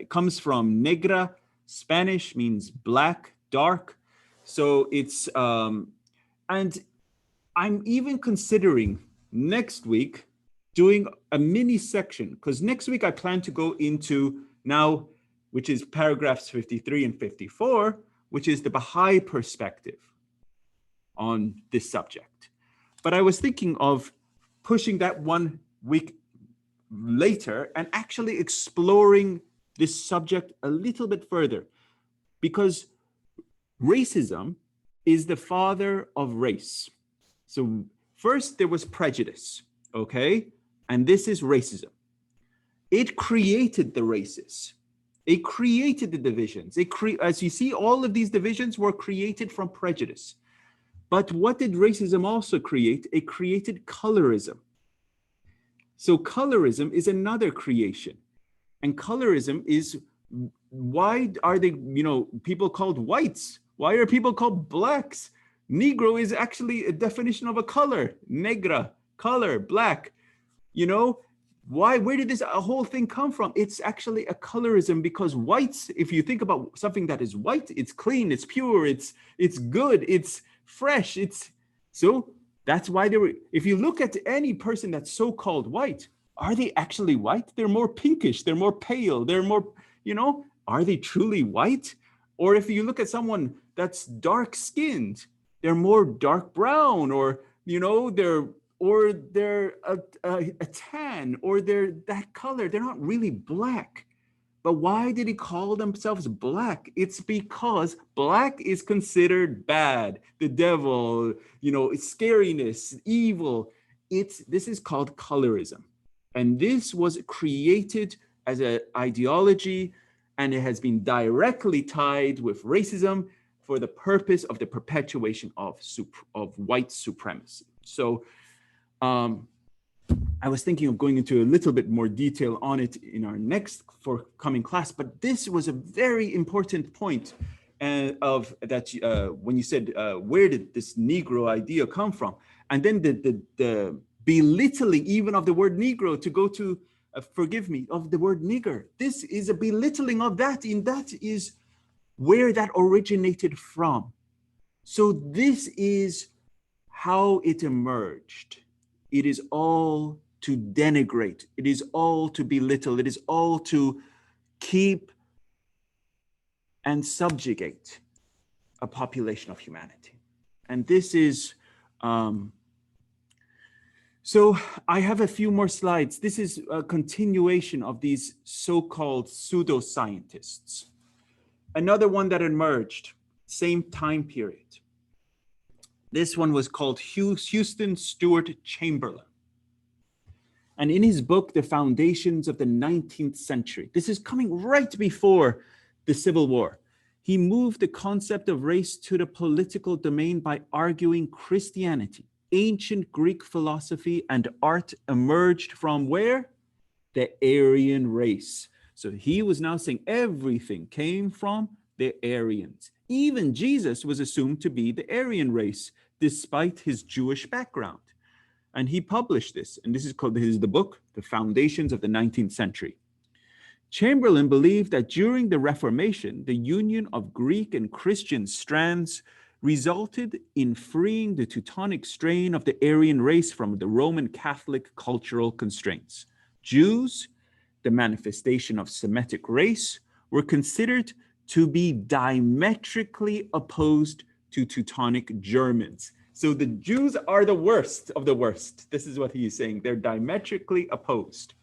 comes from negra, Spanish, means black, dark. So it's and I'm even considering next week doing a mini section, because next week I plan to go into now, which is paragraphs 53 and 54, which is the Baha'i perspective on this subject. But I was thinking of pushing that 1 week later and actually exploring this subject a little bit further, because racism is the father of race. So first there was prejudice, okay? And this is racism. It created the races. It created the divisions. As you see, all of these divisions were created from prejudice. But what did racism also create? It created colorism. So colorism is another creation. And colorism is, why are they, people called whites? Why are people called blacks? Negro is actually a definition of a color. Negra, color, black. Where did this whole thing come from? It's actually a colorism, because whites, if you think about something that is white, it's clean, it's pure, it's good, it's fresh. So that's why if you look at any person that's so-called white, are they actually white? They're more pinkish, they're more pale, they're more, are they truly white? Or if you look at someone that's dark-skinned, they're more dark brown, or, you know, they're a tan, or they're that color. They're not really black. But why did he call themselves black? It's because black is considered bad, the devil, you know, scariness, evil. This is called colorism. And this was created as an ideology, and it has been directly tied with racism for the purpose of the perpetuation of white supremacy. So I was thinking of going into a little bit more detail on it in our next forthcoming class, but this was a very important point of that when you said, where did this Negro idea come from? And then the belittling even of the word Negro to go to, forgive me, of the word nigger. This is a belittling of that, and that is where that originated from. So this is how it emerged. It is all to denigrate. It is all to belittle. It is all to keep and subjugate a population of humanity. And this is, so I have a few more slides. This is a continuation of these so-called pseudoscientists. Another one that emerged, same time period. This one was called Houston Stewart Chamberlain. And in his book, The Foundations of the 19th Century, this is coming right before the Civil War. He moved the concept of race to the political domain by arguing Christianity, ancient Greek philosophy, and art emerged from where? The Aryan race. So he was now saying everything came from the Aryans. Even Jesus was assumed to be the Aryan race, despite his Jewish background. And he published this, and this is the book, The Foundations of the 19th Century. Chamberlain believed that during the Reformation, the union of Greek and Christian strands resulted in freeing the Teutonic strain of the Aryan race from the Roman Catholic cultural constraints. Jews, the manifestation of Semitic race, were considered to be diametrically opposed to Teutonic Germans. So the Jews are the worst of the worst. This is what he is saying. They're diametrically opposed.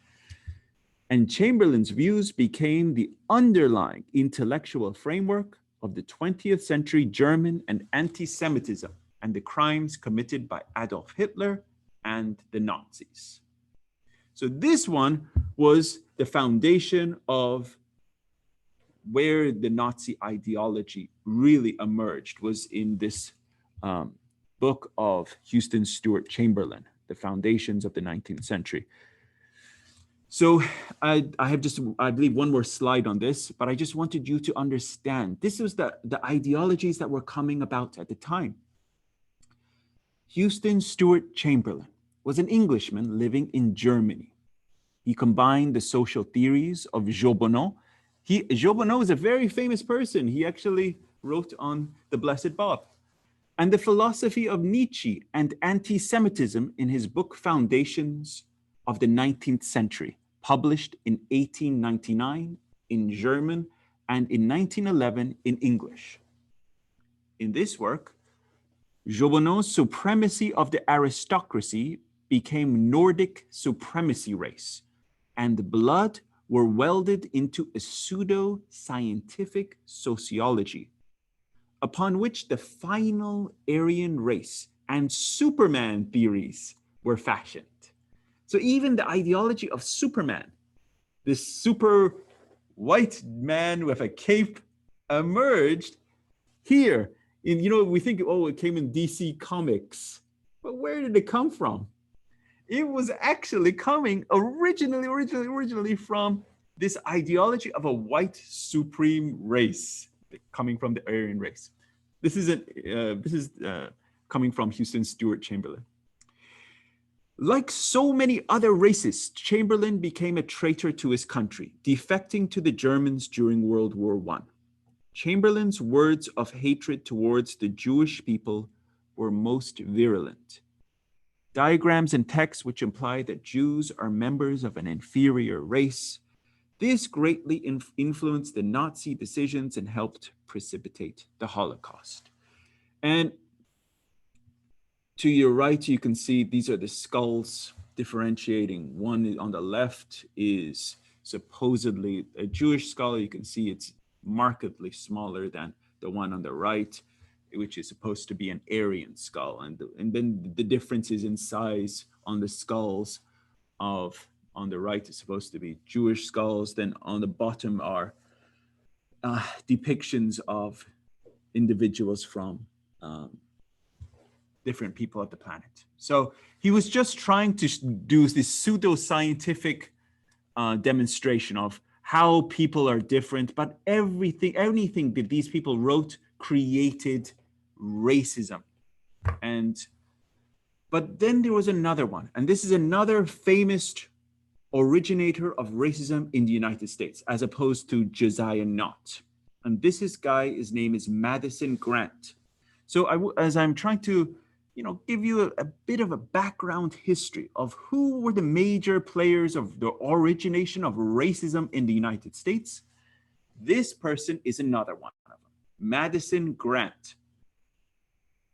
And Chamberlain's views became the underlying intellectual framework of the 20th century German and anti-Semitism and the crimes committed by Adolf Hitler and the Nazis. So this one was the foundation of where the Nazi ideology really emerged, was in this book of Houston Stewart Chamberlain, The Foundations of the 19th Century. So I have just, I believe, one more slide on this, but I just wanted you to understand, this was the ideologies that were coming about at the time. Houston Stewart Chamberlain was an Englishman living in Germany. He combined the social theories of Jobonot. Jobonot is a very famous person. He actually wrote on the Blessed Bob. And the philosophy of Nietzsche and anti-Semitism in his book Foundations of the 19th Century, published in 1899 in German and in 1911 in English. In this work, Jobonot's supremacy of the aristocracy became Nordic supremacy race, and blood were welded into a pseudo-scientific sociology, upon which the final Aryan race and Superman theories were fashioned. So even the ideology of Superman, this super white man with a cape, emerged here. In, you know, we think, oh, it came in DC Comics, but where did it come from? It was actually coming originally from this ideology of a white supreme race coming from the Aryan race. This is coming from Houston Stewart Chamberlain. Like so many other racists, Chamberlain became a traitor to his country, defecting to the Germans during World War I. Chamberlain's words of hatred towards the Jewish people were most virulent. Diagrams and texts which imply that Jews are members of an inferior race. This greatly influenced the Nazi decisions and helped precipitate the Holocaust. And To your right, you can see these are the skulls differentiating. One on the left is supposedly a Jewish skull. You can see it's markedly smaller than the one on the right, which is supposed to be an Aryan skull. And then the differences in size on the skulls of, on the right is supposed to be Jewish skulls. Then on the bottom are depictions of individuals from different people of the planet. So he was just trying to do this pseudo-scientific demonstration of how people are different, but anything that these people wrote created racism. But then there was another one, and this is another famous originator of racism in the United States, as opposed to Josiah Nott. And his name is Madison Grant. So as I'm trying to, give you a bit of a background history of who were the major players of the origination of racism in the United States, this person is another one of them, Madison Grant.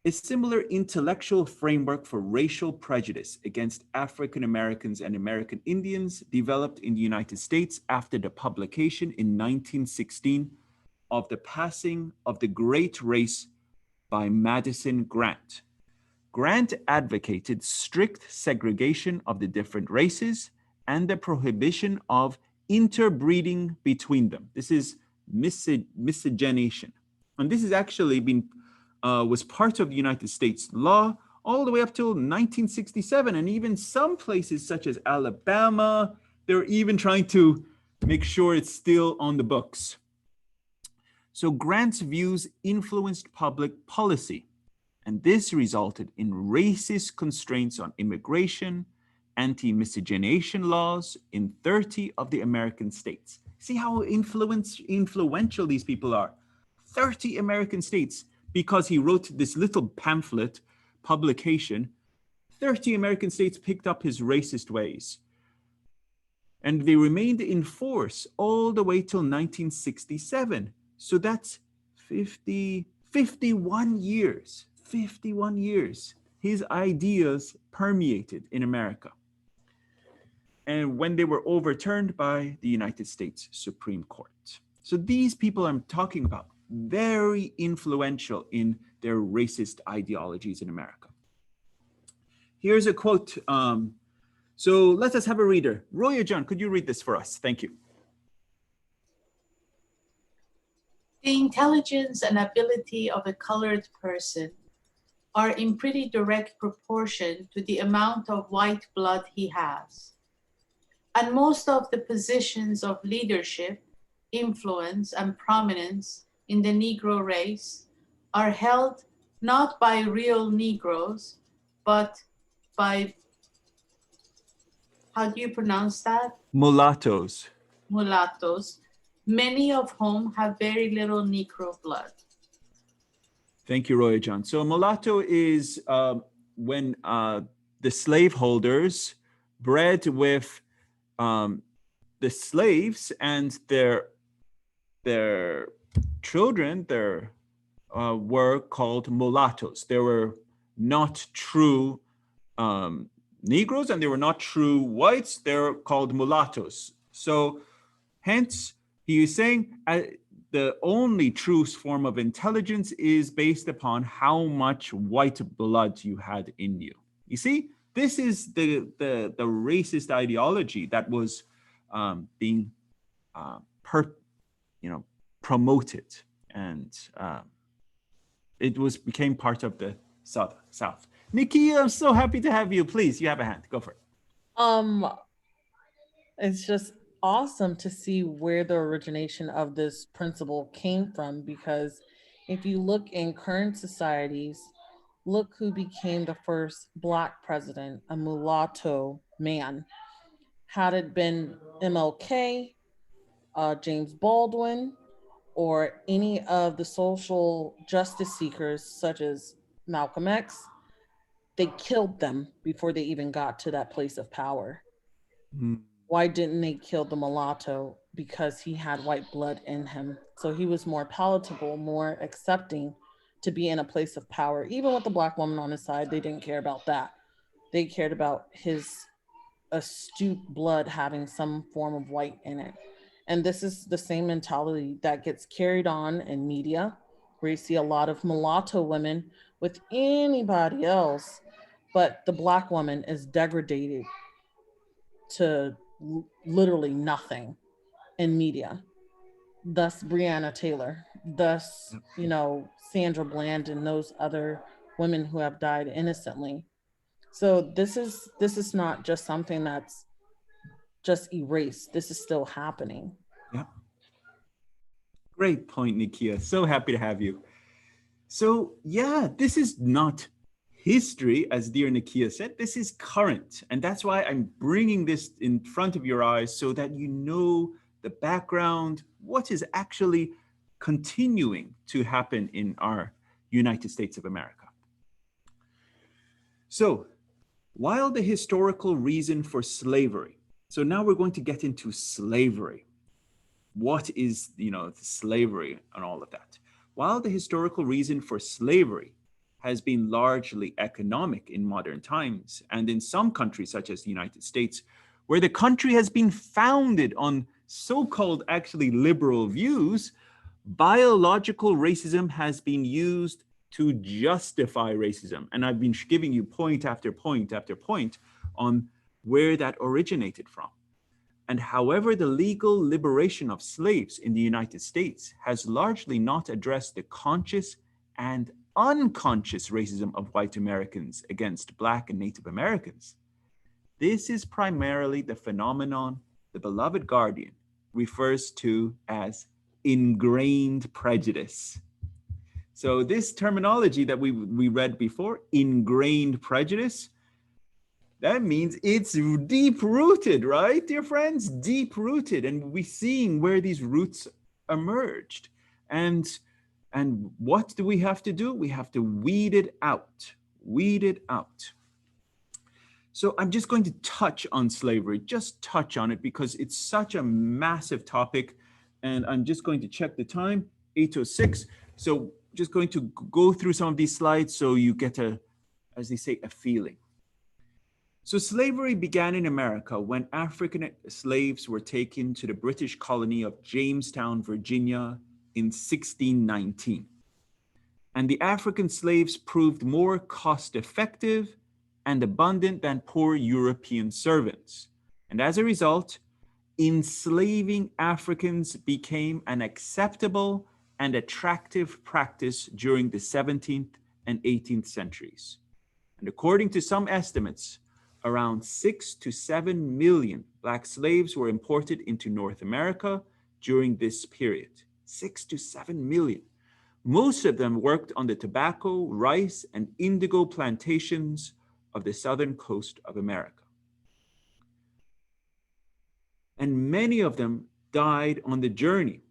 A similar intellectual framework for racial prejudice against African Americans and American Indians developed in the United States after the publication in 1916 of The Passing of the Great Race by Madison Grant. Grant advocated strict segregation of the different races and the prohibition of interbreeding between them. This is miscegenation. And this has actually been was part of the United States law all the way up till 1967. And even some places such as Alabama, they're even trying to make sure it's still on the books. So Grant's views influenced public policy, and this resulted in racist constraints on immigration, anti-miscegenation laws in 30 of the American states. See how influential these people are. 30 American states. Because he wrote this little pamphlet publication, 30 American states picked up his racist ways. And they remained in force all the way till 1967. So that's 51 years. 51 years. His ideas permeated in America. And when they were overturned by the United States Supreme Court. So these people I'm talking about, very influential in their racist ideologies in America. Here's a quote. So let us have a reader. Roya John, could you read this for us? Thank you. The intelligence and ability of a colored person are in pretty direct proportion to the amount of white blood he has. And most of the positions of leadership, influence, and prominence in the Negro race are held not by real Negroes, but by, how do you pronounce that? Mulattoes. Mulattoes, many of whom have very little Negro blood. Thank you, Roya John. So mulatto is when the slaveholders bred with the slaves and their children were called mulattoes. They were not true Negroes and they were not true whites. They're called mulattoes. So hence he is saying the only true form of intelligence is based upon how much white blood you had in you. You see, this is the racist ideology that was being promoted, and it became part of the South. Nikki, I'm so happy to have you. Please, you have a hand. Go for it. It's just awesome to see where the origination of this principle came from, because if you look in current societies, look who became the first Black president, a mulatto man. Had it been MLK, James Baldwin, or any of the social justice seekers such as Malcolm X, they killed them before they even got to that place of power. Mm. Why didn't they kill the mulatto? Because he had white blood in him. So he was more palatable, more accepting to be in a place of power. Even with the Black woman on his side, they didn't care about that. They cared about his astute blood having some form of white in it. And this is the same mentality that gets carried on in media, where you see a lot of mulatto women with anybody else, but the Black woman is degraded to literally nothing in media. Thus Breonna Taylor, thus, you know, Sandra Bland and those other women who have died innocently. So this is not just something that's just erased. This is still happening. Yeah. Great point, Nikia. So happy to have you. So yeah, this is not history, as dear Nikia said. This is current. And that's why I'm bringing this in front of your eyes so that you know the background, what is actually continuing to happen in our United States of America. So while the historical reason for slavery, so now we're going to get into slavery. What is, you know, slavery and all of that? While the historical reason for slavery has been largely economic in modern times, and in some countries such as the United States, where the country has been founded on so-called actually liberal views, biological racism has been used to justify racism. And I've been giving you point after point after point on where that originated from. And however, the legal liberation of slaves in the United States has largely not addressed the conscious and unconscious racism of white Americans against Black and Native Americans. This is primarily the phenomenon the beloved Guardian refers to as ingrained prejudice. So this terminology that we read before, ingrained prejudice, that means it's deep-rooted, right, dear friends? Deep-rooted, and we're seeing where these roots emerged. And what do we have to do? We have to weed it out, weed it out. So I'm just going to touch on slavery, just touch on it because it's such a massive topic. And I'm just going to check the time, 8:06. So just going to go through some of these slides so you get a, as they say, a feeling. So slavery began in America when African slaves were taken to the British colony of Jamestown, Virginia in 1619. And the African slaves proved more cost-effective and abundant than poor European servants. And as a result, enslaving Africans became an acceptable and attractive practice during the 17th and 18th centuries. And according to some estimates, around 6 to 7 million Black slaves were imported into North America during this period. 6 to 7 million. Most of them worked on the tobacco, rice, and indigo plantations of the southern coast of America. And many of them died on the journey,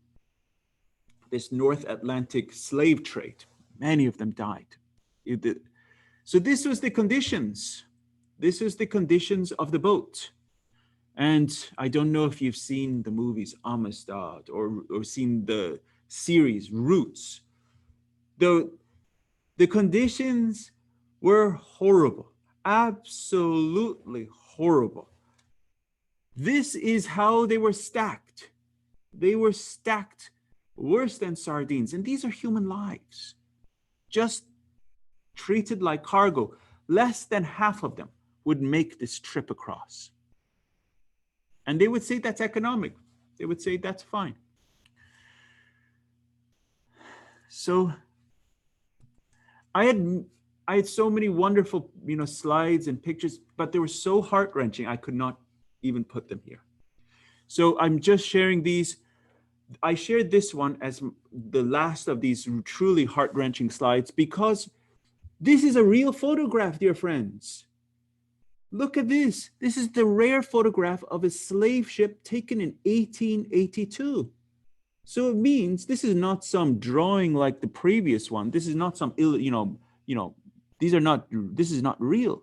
this North Atlantic slave trade. Many of them died. So this was the conditions. This is the conditions of the boat. And I don't know if you've seen the movies Amistad or seen the series Roots. The conditions were horrible, absolutely horrible. This is how they were stacked. They were stacked worse than sardines. And these are human lives, just treated like cargo. Less than half of them would make this trip across. And they would say that's economic. They would say that's fine. So I had so many wonderful, slides and pictures, but they were so heart-wrenching, I could not even put them here. So I'm just sharing these. I shared this one as the last of these truly heart-wrenching slides because this is a real photograph, dear friends. Look at this. This is the rare photograph of a slave ship taken in 1882. So it means this is not some drawing like the previous one. This is not some, this is not real.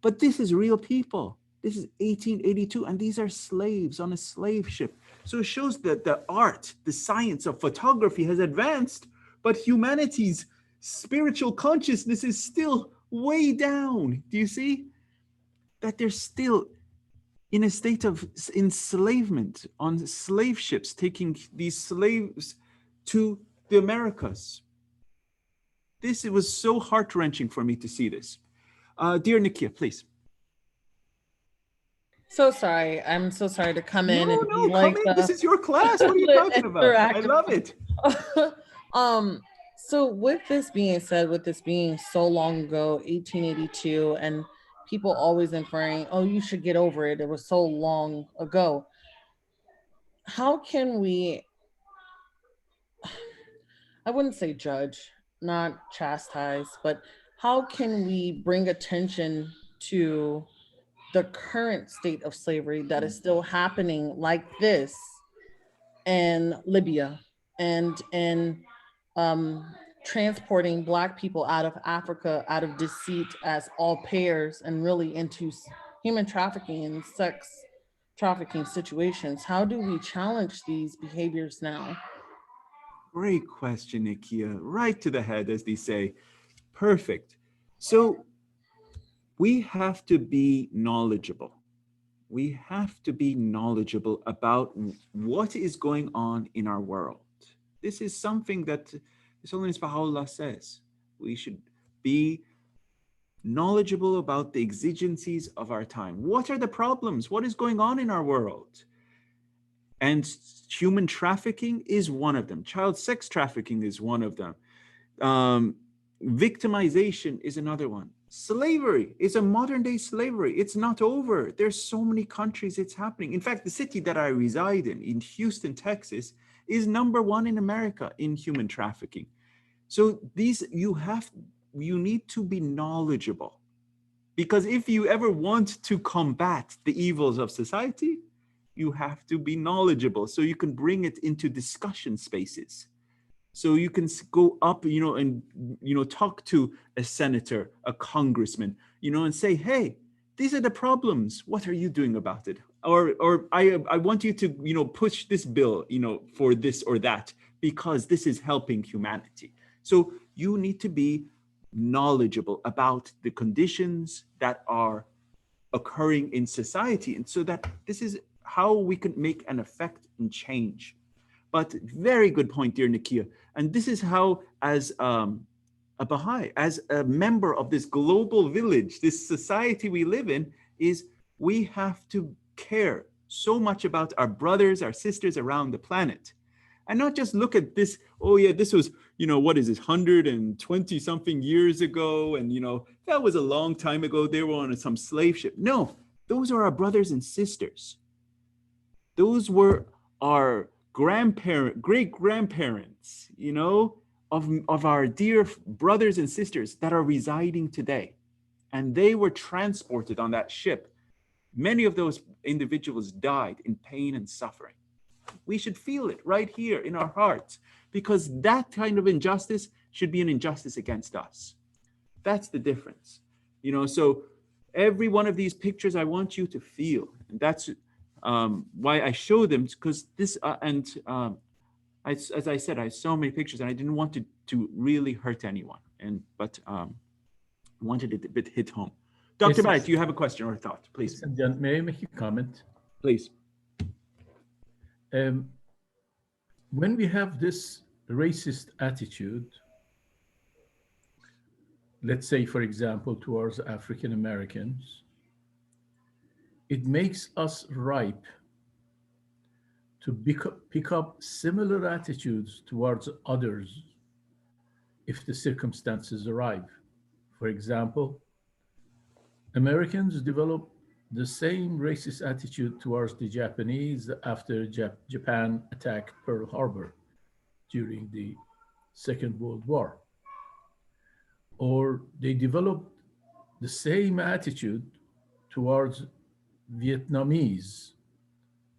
But this is real people. This is 1882, and these are slaves on a slave ship. So it shows that the art, the science of photography has advanced, but humanity's spiritual consciousness is still way down. Do you see? That they're still in a state of enslavement on slave ships, taking these slaves to the Americas. This, it was so heart-wrenching for me to see this. Dear Nikia, please. So sorry. I'm so sorry to come in and No, be like come in. This is your class. What are you talking about? I love it. So with this being said, with this being so long ago, 1882, and people always inferring, oh, you should get over it. It was so long ago. How can we, I wouldn't say judge, not chastise, but how can we bring attention to the current state of slavery that is still happening like this in Libya and in transporting Black people out of Africa, out of deceit as au pairs and really into human trafficking and sex trafficking situations? How do we challenge these behaviors now? Great question, Nikia. Right to the head, as they say. Perfect. So we have to be knowledgeable. We have to be knowledgeable about what is going on in our world. This is something that His Holiness Baha'u'llah says. We should be knowledgeable about the exigencies of our time. What are the problems? What is going on in our world? And human trafficking is one of them. Child sex trafficking is one of them. Victimization is another one. Slavery is a modern day slavery. It's not over. There's so many countries it's happening. In fact, the city that I reside in Houston, Texas, is #1 in America in human trafficking. So these, you need to be knowledgeable, because if you ever want to combat the evils of society, you have to be knowledgeable so you can bring it into discussion spaces. So you can go up, and, talk to a senator, a congressman, and say, hey, these are the problems. What are you doing about it? Or I want you to, push this bill, for this or that, because this is helping humanity. So you need to be knowledgeable about the conditions that are occurring in society. And so that this is how we can make an effect and change. But very good point, dear Nikia. And this is how, as a Baha'i, as a member of this global village, this society we live in, is we have to care so much about our brothers, our sisters around the planet. And not just look at this, oh yeah, this was, what is this, 120 something years ago. And, that was a long time ago. They were on some slave ship. No, those are our brothers and sisters. Those were our great grandparents, of our dear brothers and sisters that are residing today. And they were transported on that ship. Many of those individuals died in pain and suffering. We should feel it right here in our hearts, because that kind of injustice should be an injustice against us. That's the difference. So every one of these pictures I want you to feel. And that's why I show them, because this, as I said, I have so many pictures and I didn't want to really hurt anyone. But wanted it a bit hit home. Dr. Bahá, do you have a question or a thought, please? May I make a comment? Please. When we have this racist attitude, let's say, for example, towards African Americans, it makes us ripe to pick up similar attitudes towards others if the circumstances arrive. For example, Americans develop the same racist attitude towards the Japanese after Japan attacked Pearl Harbor during the Second World War. Or they developed the same attitude towards Vietnamese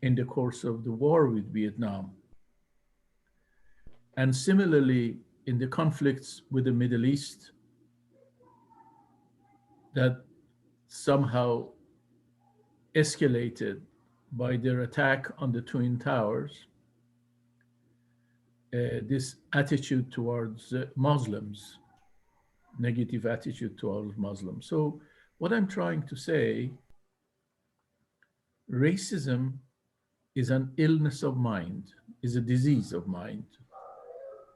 in the course of the war with Vietnam. And similarly, in the conflicts with the Middle East that somehow escalated by their attack on the Twin Towers, this attitude towards Muslims negative attitude towards Muslims. So what I'm trying to say, racism is an illness of mind, is a disease of mind,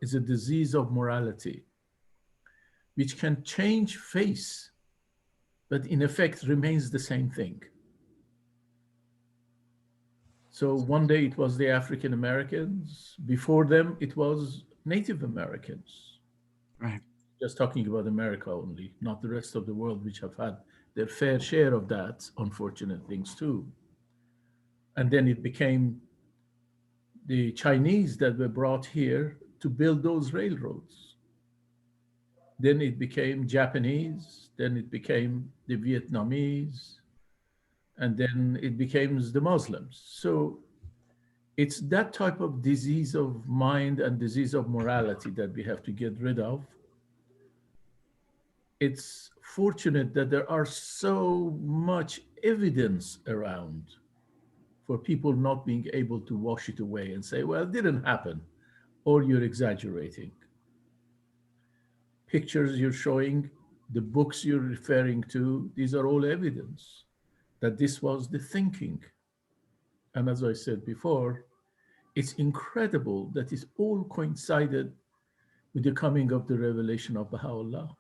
is a disease of morality, which can change face, but in effect remains the same thing. So one day it was the African Americans, before them it was Native Americans. Right. Just talking about America only, not the rest of the world, which have had their fair share of that, unfortunate things too. And then it became the Chinese that were brought here to build those railroads. Then it became Japanese, then it became the Vietnamese, and then it became the Muslims. So it's that type of disease of mind and disease of morality that we have to get rid of. It's fortunate that there are so much evidence around for people not being able to wash it away and say, well, it didn't happen, or you're exaggerating. Pictures you're showing, the books you're referring to, these are all evidence that this was the thinking. And as I said before, it's incredible that it all coincided with the coming of the revelation of Baha'u'llah,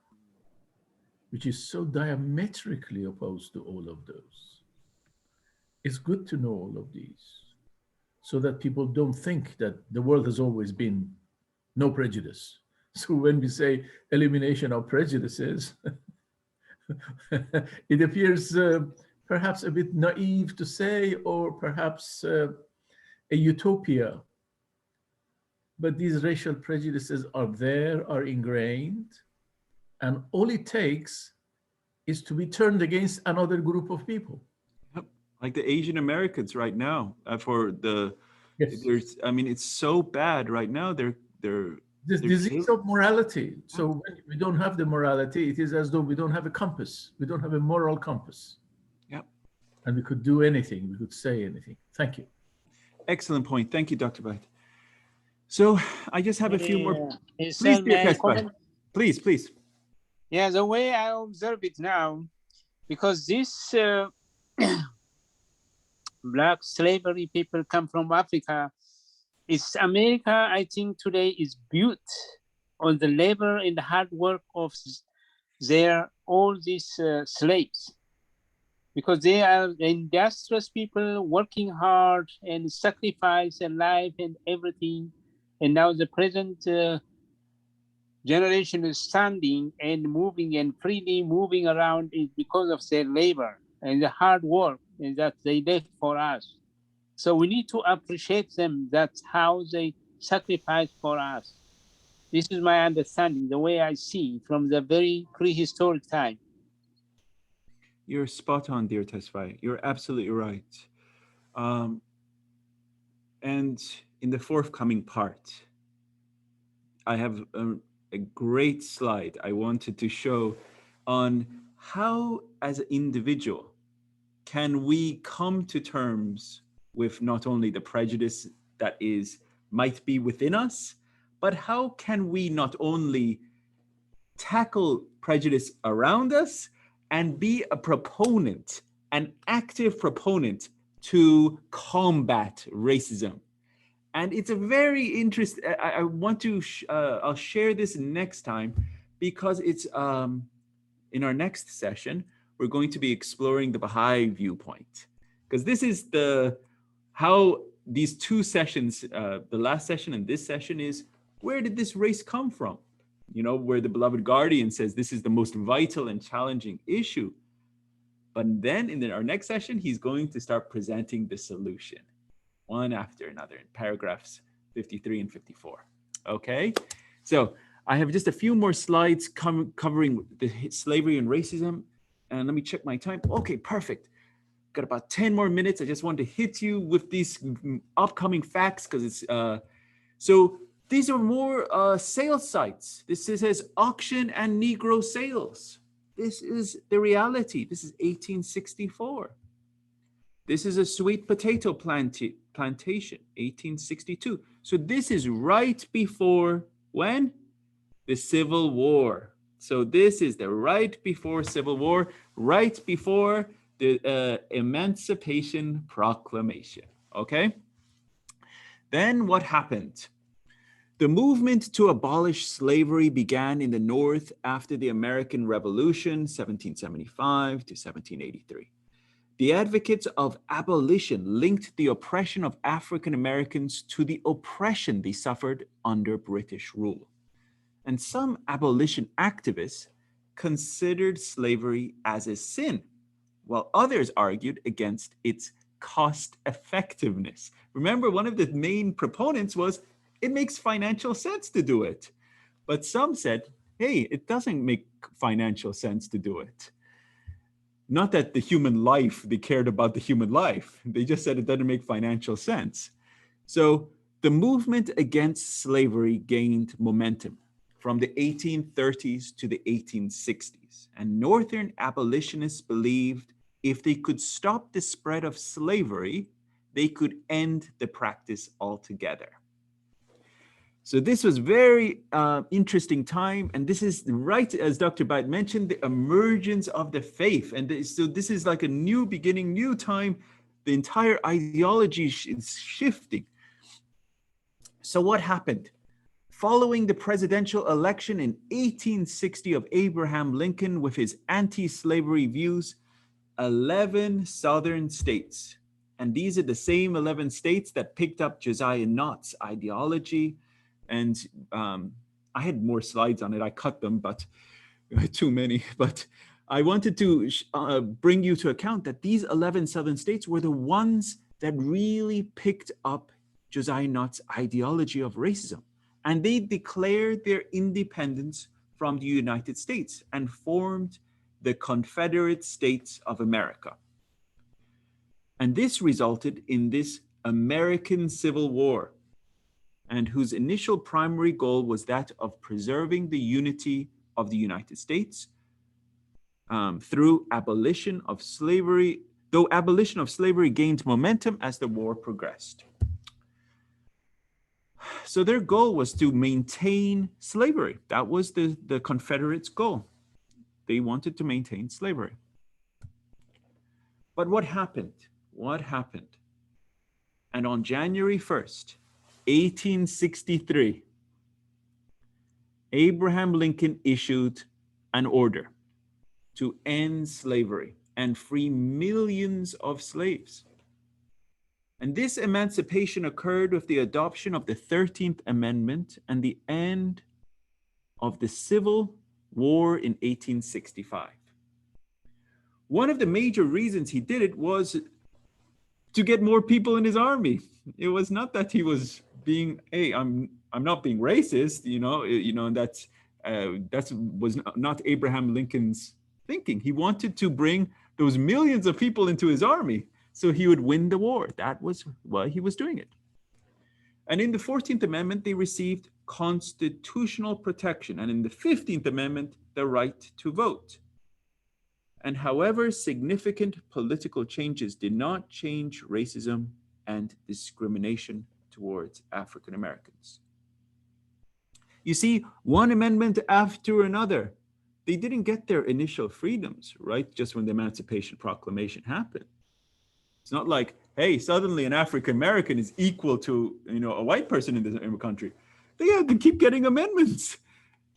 which is so diametrically opposed to all of those. It's good to know all of these so that people don't think that the world has always been no prejudice. So when we say elimination of prejudices, it appears perhaps a bit naive to say, or perhaps a utopia. But these racial prejudices are there, are ingrained, and all it takes is to be turned against another group of people. Yep. Like the Asian Americans right now, for the, Yes. there's, I mean, it's so bad right now. They're This disease of morality. So when we don't have the morality, it is as though we don't have a compass. We don't have a moral compass. Yep. And we could do anything. We could say anything. Thank you. Excellent point. Thank you, Dr. Bhatt. So I just have a few more. Please, Please, dear may I Kasper. comment? Please, please. Yeah, the way I observe it now, because this black slavery people come from Africa, it's America, I think today is built on the labor and the hard work of all these slaves, because they are industrious people working hard and sacrifice their life and everything. And now the present generation is standing and moving and freely moving around is because of their labor and the hard work that they did for us. So we need to appreciate them. That's how they sacrifice for us. This is my understanding, the way I see from the very prehistoric time. You're spot on, dear Tesfaye. You're absolutely right. And in the forthcoming part, I have a great slide I wanted to show on how, as an individual, can we come to terms with not only the prejudice that might be within us, but how can we not only tackle prejudice around us and be a proponent, an active proponent to combat racism. And it's a very interesting, I want to, I'll share this next time because it's in our next session, we're going to be exploring the Baha'i viewpoint. Because this is how these two sessions, the last session and this session is, where did this race come from? You know, where the beloved guardian says this is the most vital and challenging issue. But then in our next session, he's going to start presenting the solution, one after another in paragraphs 53 and 54. Okay, so I have just a few more slides covering the slavery and racism. And let me check my time. Okay, perfect. Got about 10 more minutes. I just want to hit you with these upcoming facts because it's, so these are more sales sites. This says auction and Negro sales. This is the reality. This is 1864. This is a sweet potato plantation, 1862. So this is right before when? The Civil War. So this is the right before Civil War, right before the Emancipation Proclamation, okay? Then what happened? The movement to abolish slavery began in the North after the American Revolution, 1775 to 1783. The advocates of abolition linked the oppression of African Americans to the oppression they suffered under British rule. And some abolition activists considered slavery as a sin, while others argued against its cost effectiveness. Remember, one of the main proponents was it makes financial sense to do it. But some said, hey, it doesn't make financial sense to do it. Not that the human life, they cared about the human life. They just said it doesn't make financial sense. So the movement against slavery gained momentum from the 1830s to the 1860s. And Northern abolitionists believed if they could stop the spread of slavery, they could end the practice altogether. So this was very interesting time. And this is right, as Dr. Bhatt mentioned, the emergence of the faith. And so this is like a new beginning, new time. The entire ideology is shifting. So what happened? Following the presidential election in 1860 of Abraham Lincoln with his anti-slavery views, 11 southern states, and these are the same 11 states that picked up Josiah Nott's ideology. And I had more slides on it. I cut them, but too many. But I wanted to bring you to account that these 11 southern states were the ones that really picked up Josiah Nott's ideology of racism. And they declared their independence from the United States and formed the Confederate States of America. And this resulted in this American Civil War, and whose initial primary goal was that of preserving the unity of the United States through abolition of slavery, though abolition of slavery gained momentum as the war progressed. So their goal was to maintain slavery. That was the Confederates' goal. They wanted to maintain slavery. But what happened? What happened? And on January 1st, 1863, Abraham Lincoln issued an order to end slavery and free millions of slaves. And this emancipation occurred with the adoption of the 13th Amendment and the end of the Civil War in 1865. One of the major reasons he did it was to get more people in his army. It was not that he was being, hey, I'm not being racist, that was not Abraham Lincoln's thinking. He wanted to bring those millions of people into his army so he would win the war. That was why he was doing it. And in the 14th Amendment, they received constitutional protection. And in the 15th Amendment, the right to vote. And however, significant political changes did not change racism and discrimination towards African Americans. You see, one amendment after another, they didn't get their initial freedoms, right? Just when the Emancipation Proclamation happened. It's not like, hey, suddenly an African American is equal to, a white person in the country. They have to keep getting amendments.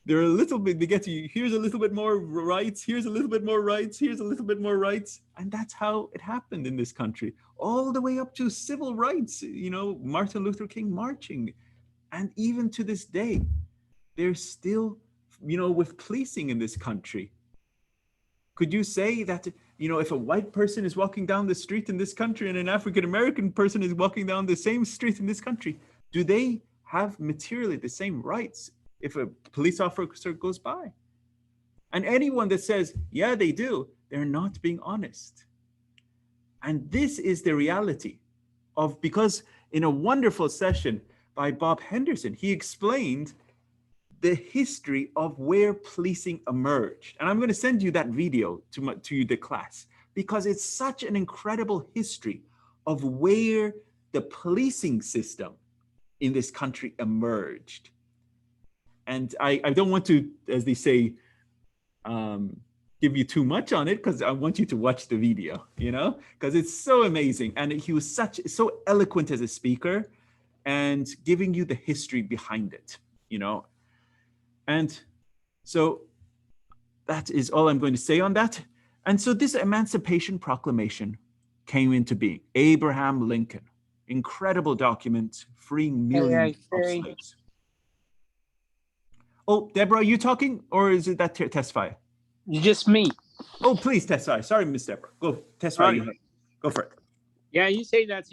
They're a little bit, they get to, here's a little bit more rights, here's a little bit more rights, here's a little bit more rights. And that's how it happened in this country, all the way up to civil rights, Martin Luther King marching. And even to this day, they're still, with policing in this country. Could you say that, if a white person is walking down the street in this country and an African-American person is walking down the same street in this country, do they have materially the same rights if a police officer goes by? And anyone that says, yeah, they do, they're not being honest. And this is the reality of, because in a wonderful session by Bob Henderson, he explained the history of where policing emerged. And I'm going to send you that video to the class, because it's such an incredible history of where the policing system in this country emerged. And I don't want to, as they say, give you too much on it because I want you to watch the video, you know, because it's so amazing. And he was so eloquent as a speaker and giving you the history behind it, you know. And so that is all I'm going to say on that. And so this Emancipation Proclamation came into being. Abraham Lincoln, incredible document, freeing millions of slaves. Oh, Deborah, are you talking, or is it that Tesfaye? Just me. Oh, please, Tesfaye. Sorry, Miss Deborah. Go, Tesfaye. Go for it. Yeah, you say that.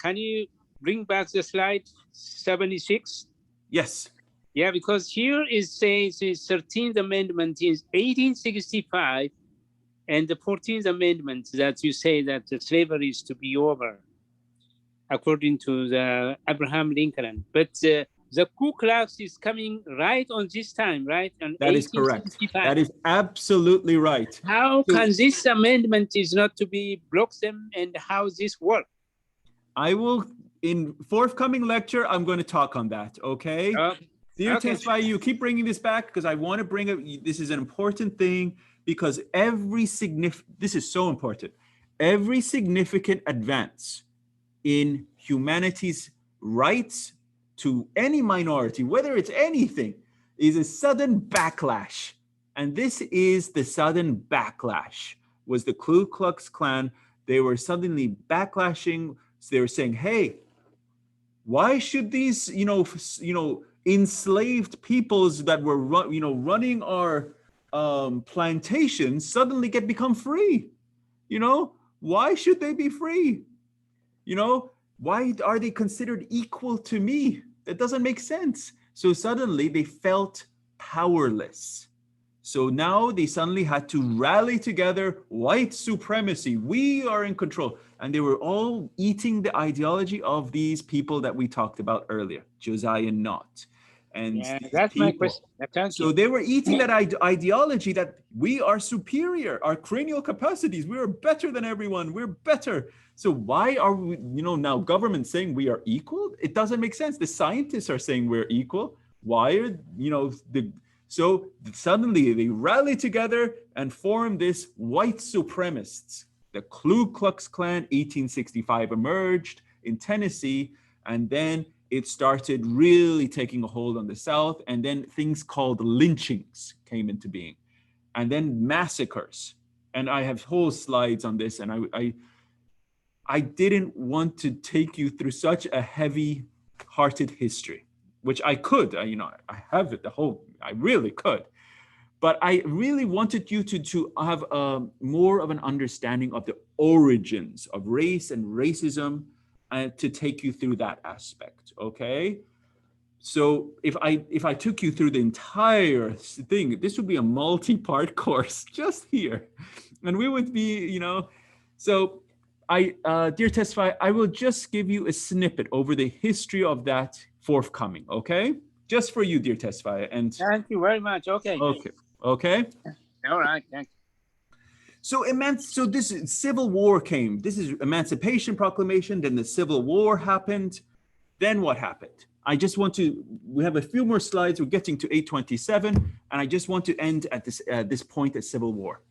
Can you bring back the slide 76? Yes. Yeah, because here it says the 13th Amendment is 1865, and the 14th Amendment that you say that the slavery is to be over, according to the Abraham Lincoln. But the Ku Klux is coming right on this time, right? On That is correct. That is absolutely right. How can this amendment is not to be blocked them, and how this work? I will, in forthcoming lecture, I'm going to talk on that, okay? Dear Tesfaye, you keep bringing this back because I want to bring it. This is an important thing because this is so important. Every significant advance in humanity's rights to any minority, whether it's anything, is a sudden backlash. And this is the sudden backlash, was the Ku Klux Klan. They were suddenly backlashing. So they were saying, hey, why should these, enslaved peoples that were, running our plantations suddenly become free? Why should they be free? Why are they considered equal to me? That doesn't make sense. So suddenly they felt powerless. So now they suddenly had to rally together, white supremacy, we are in control. And they were all eating the ideology of these people that we talked about earlier, Josiah Nott. And yeah, that's my question. So they were eating that ideology that we are superior, our cranial capacities, we are better than everyone, we're better. So why are we, now government saying we are equal? It doesn't make sense. The scientists are saying we're equal. Why are, so suddenly they rally together and form this white supremacists. The Ku Klux Klan, 1865 emerged in Tennessee, and then it started really taking a hold on the South, and then things called lynchings came into being, and then massacres. And I have whole slides on this, and I didn't want to take you through such a heavy-hearted history, which I could, I have it, I really could. But I really wanted you to have more of an understanding of the origins of race and racism, to take you through that aspect, okay? So if I took you through the entire thing, this would be a multi-part course just here. And we would be, so dear Tesfaye, I will just give you a snippet over the history of that forthcoming, okay? Just for you, dear Tesfaye. And thank you very much. Okay. Okay. All right. Thank you. So this Civil War came. This is Emancipation Proclamation. Then the Civil War happened. Then what happened? We have a few more slides. We're getting to 827, and I just want to end at this point at Civil War.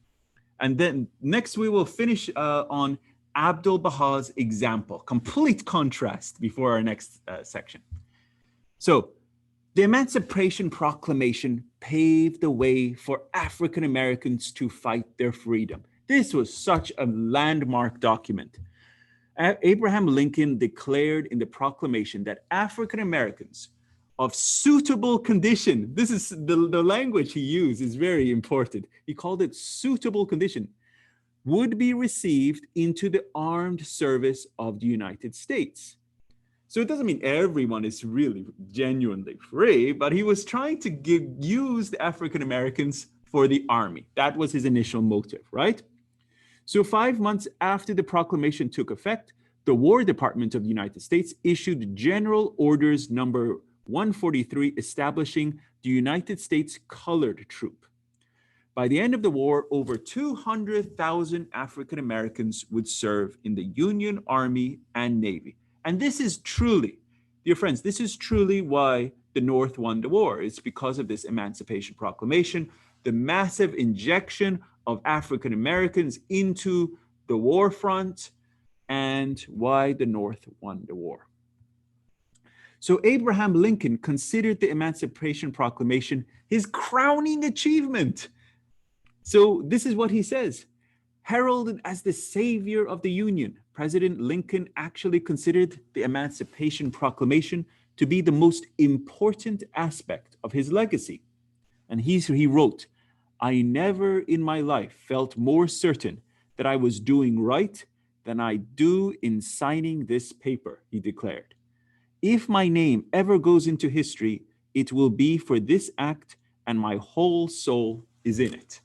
And then next we will finish on Abdu'l Bahá's example, complete contrast before our next section. So the Emancipation Proclamation paved the way for African Americans to fight their freedom. This was such a landmark document. Abraham Lincoln declared in the proclamation that African Americans of suitable condition, this is the language he used is very important. He called it suitable condition, would be received into the armed service of the United States. So it doesn't mean everyone is really genuinely free, but he was trying to use the African Americans for the army. That was his initial motive, right? So 5 months after the proclamation took effect, the War Department of the United States issued General Orders number 143 establishing the United States Colored Troop. By the end of the war, over 200,000 African Americans would serve in the Union Army and Navy. And this is truly, dear friends, this is truly why the North won the war. It's because of this Emancipation Proclamation the massive injection of African Americans into the war front, and why the North won the war. So Abraham Lincoln considered the Emancipation Proclamation his crowning achievement. So this is what he says: heralded as the savior of the Union, President Lincoln actually considered the Emancipation Proclamation to be the most important aspect of his legacy. And he wrote, "I never in my life felt more certain that I was doing right than I do in signing this paper," he declared. "If my name ever goes into history, it will be for this act, and my whole soul is in it."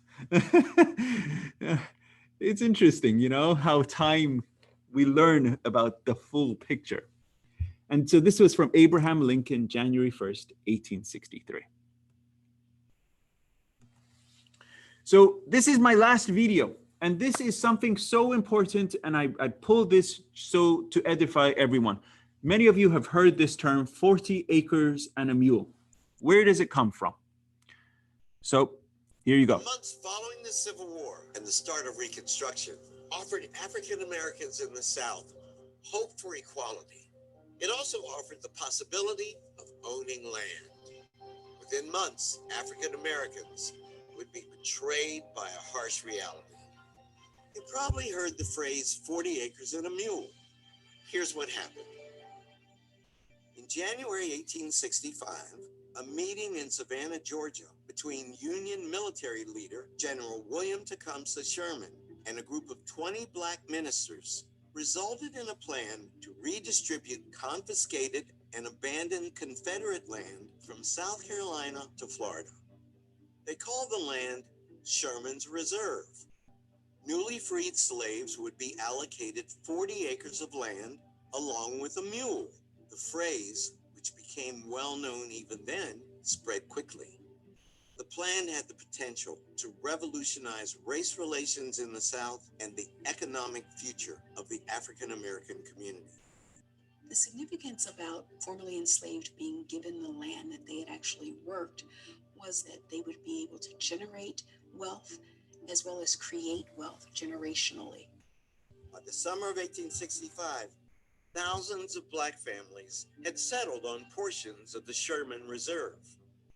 It's interesting, you know, how time we learn about the full picture. And so this was from Abraham Lincoln, January 1st, 1863. So this is my last video, and this is something so important, and I pulled this so to edify everyone. Many of you have heard this term, 40 acres and a mule. Where does it come from? So here you go. The months following the Civil War and the start of Reconstruction offered African Americans in the South hope for equality. It also offered the possibility of owning land. Within months, African Americans would be betrayed by a harsh reality. You probably heard the phrase 40 acres and a mule. Here's what happened. In January 1865, a meeting in Savannah, Georgia, between Union military leader General William Tecumseh Sherman and a group of 20 black ministers resulted in a plan to redistribute confiscated and abandoned Confederate land from South Carolina to Florida. They called the land Sherman's Reserve. Newly freed slaves would be allocated 40 acres of land along with a mule. The phrase, which became well known even then, spread quickly. The plan had the potential to revolutionize race relations in the South and the economic future of the African American community. The significance about formerly enslaved being given the land that they had actually worked was that they would be able to generate wealth as well as create wealth generationally. By the summer of 1865, thousands of black families had settled on portions of the Sherman Reserve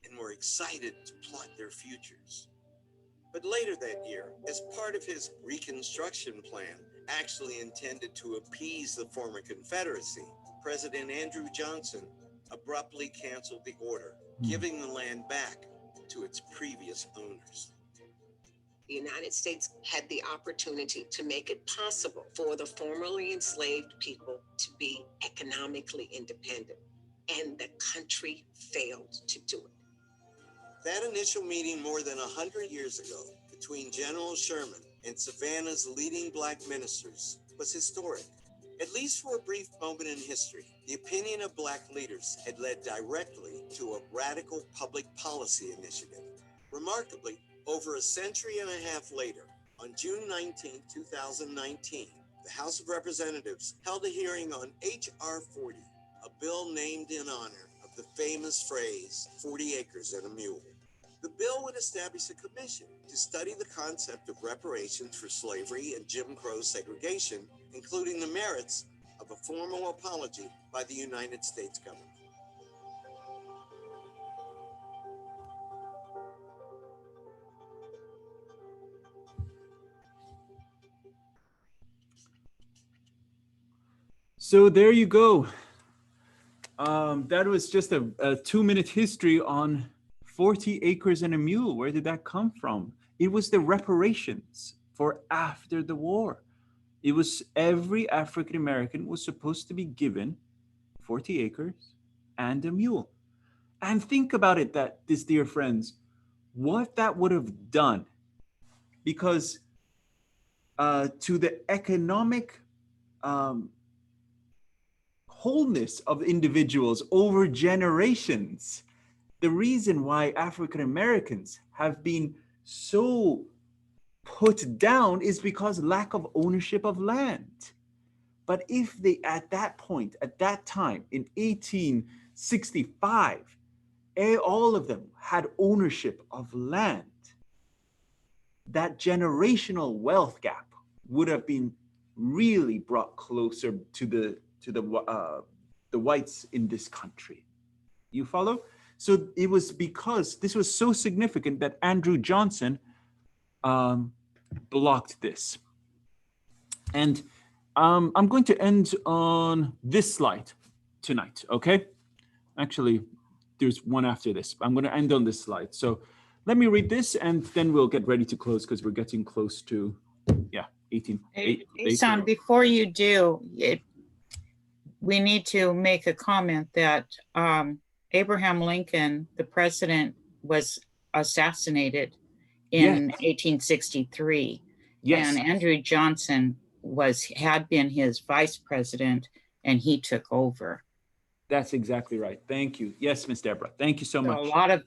and were excited to plot their futures. But later that year, as part of his Reconstruction plan, actually intended to appease the former Confederacy, President Andrew Johnson abruptly canceled the order, giving the land back to its previous owners. The United States had the opportunity to make it possible for the formerly enslaved people to be economically independent, and the country failed to do it. That initial meeting more than 100 years ago between General Sherman and Savannah's leading black ministers was historic. At least for a brief moment in history, the opinion of black leaders had led directly to a radical public policy initiative. Remarkably, over a century and a half later, on June 19, 2019, the House of Representatives held a hearing on H.R. 40, a bill named in honor of the famous phrase, 40 acres and a mule. The bill would establish a commission to study the concept of reparations for slavery and Jim Crow segregation, including the merits of a formal apology by the United States government. So there you go. That was just a 2-minute history on 40 acres and a mule. Where did that come from? It was the reparations for after the war. It was every African American was supposed to be given 40 acres and a mule. And think about it, dear friends, what that would have done, because to the economic wholeness of individuals over generations. The reason why African Americans have been so put down is because lack of ownership of land. But if they, at that point, at that time, in 1865, all of them had ownership of land, that generational wealth gap would have been really brought closer to the whites in this country. You follow? So it was because this was so significant that Andrew Johnson blocked this. And I'm going to end on this slide tonight, okay? Actually, there's one after this. I'm going to end on this slide. So let me read this, and then we'll get ready to close because we're getting close to, 18. Isan, before you do, we need to make a comment that Abraham Lincoln, the president, was assassinated in 1863. Yes. And Andrew Johnson had been his vice president, and he took over. That's exactly right. Thank you. Yes, Ms. Deborah. Thank you so much. A lot of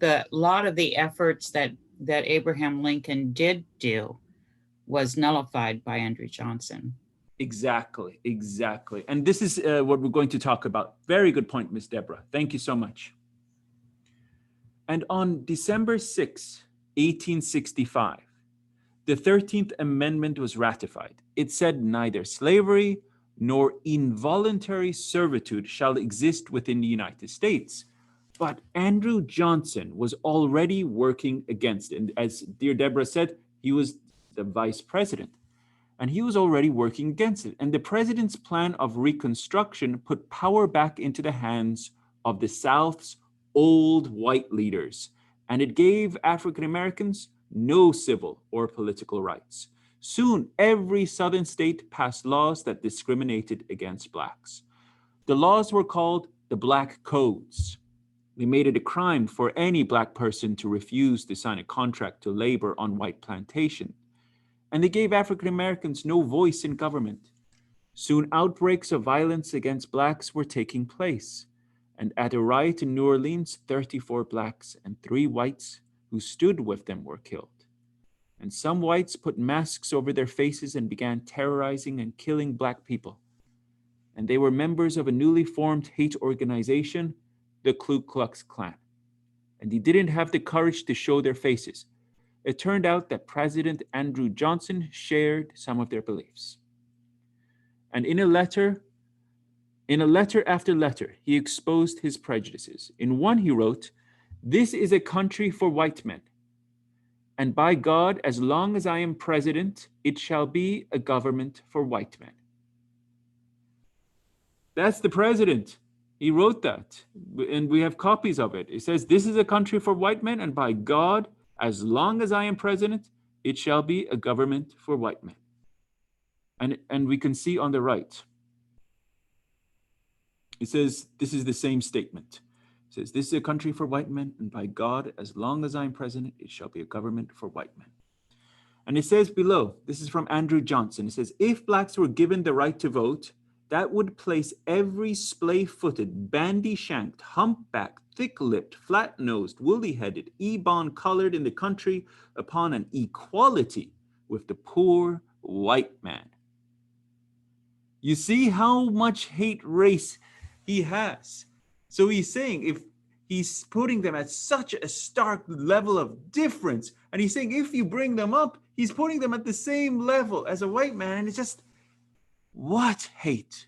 the efforts that Abraham Lincoln did do was nullified by Andrew Johnson. Exactly. And this is what we're going to talk about. Very good point, Ms. Deborah. Thank you so much. And on December 6, 1865, the 13th Amendment was ratified. It said neither slavery nor involuntary servitude shall exist within the United States. But Andrew Johnson was already working against it. And as dear Deborah said, he was the vice president, and he was already working against it. And the president's plan of Reconstruction put power back into the hands of the South's old white leaders, and it gave African Americans no civil or political rights. Soon, every Southern state passed laws that discriminated against Blacks. The laws were called the Black Codes. They made it a crime for any Black person to refuse to sign a contract to labor on white plantation. And they gave African Americans no voice in government. Soon, outbreaks of violence against Blacks were taking place. And at a riot in New Orleans, 34 Blacks and 3 whites who stood with them were killed. And some whites put masks over their faces and began terrorizing and killing Black people. And they were members of a newly formed hate organization, the Ku Klux Klan. And they didn't have the courage to show their faces. It turned out that President Andrew Johnson shared some of their beliefs. And in a letter after letter, he exposed his prejudices. In one, he wrote, "This is a country for white men. And by God, as long as I am president, it shall be a government for white men." That's the president. He wrote that, and we have copies of it. It says, "This is a country for white men, and by God, as long as I am president, it shall be a government for white men." And we can see on the right, it says, this is the same statement. It says, "This is a country for white men, and by God, as long as I am president, it shall be a government for white men." And it says below, this is from Andrew Johnson. It says, "If Blacks were given the right to vote, that would place every splay-footed, bandy-shanked, humpbacked, thick-lipped, flat-nosed, woolly-headed, ebon-colored in the country upon an equality with the poor white man." You see how much hate race he has. So he's saying, if he's putting them at such a stark level of difference, and he's saying if you bring them up, he's putting them at the same level as a white man, and it's just, what hate?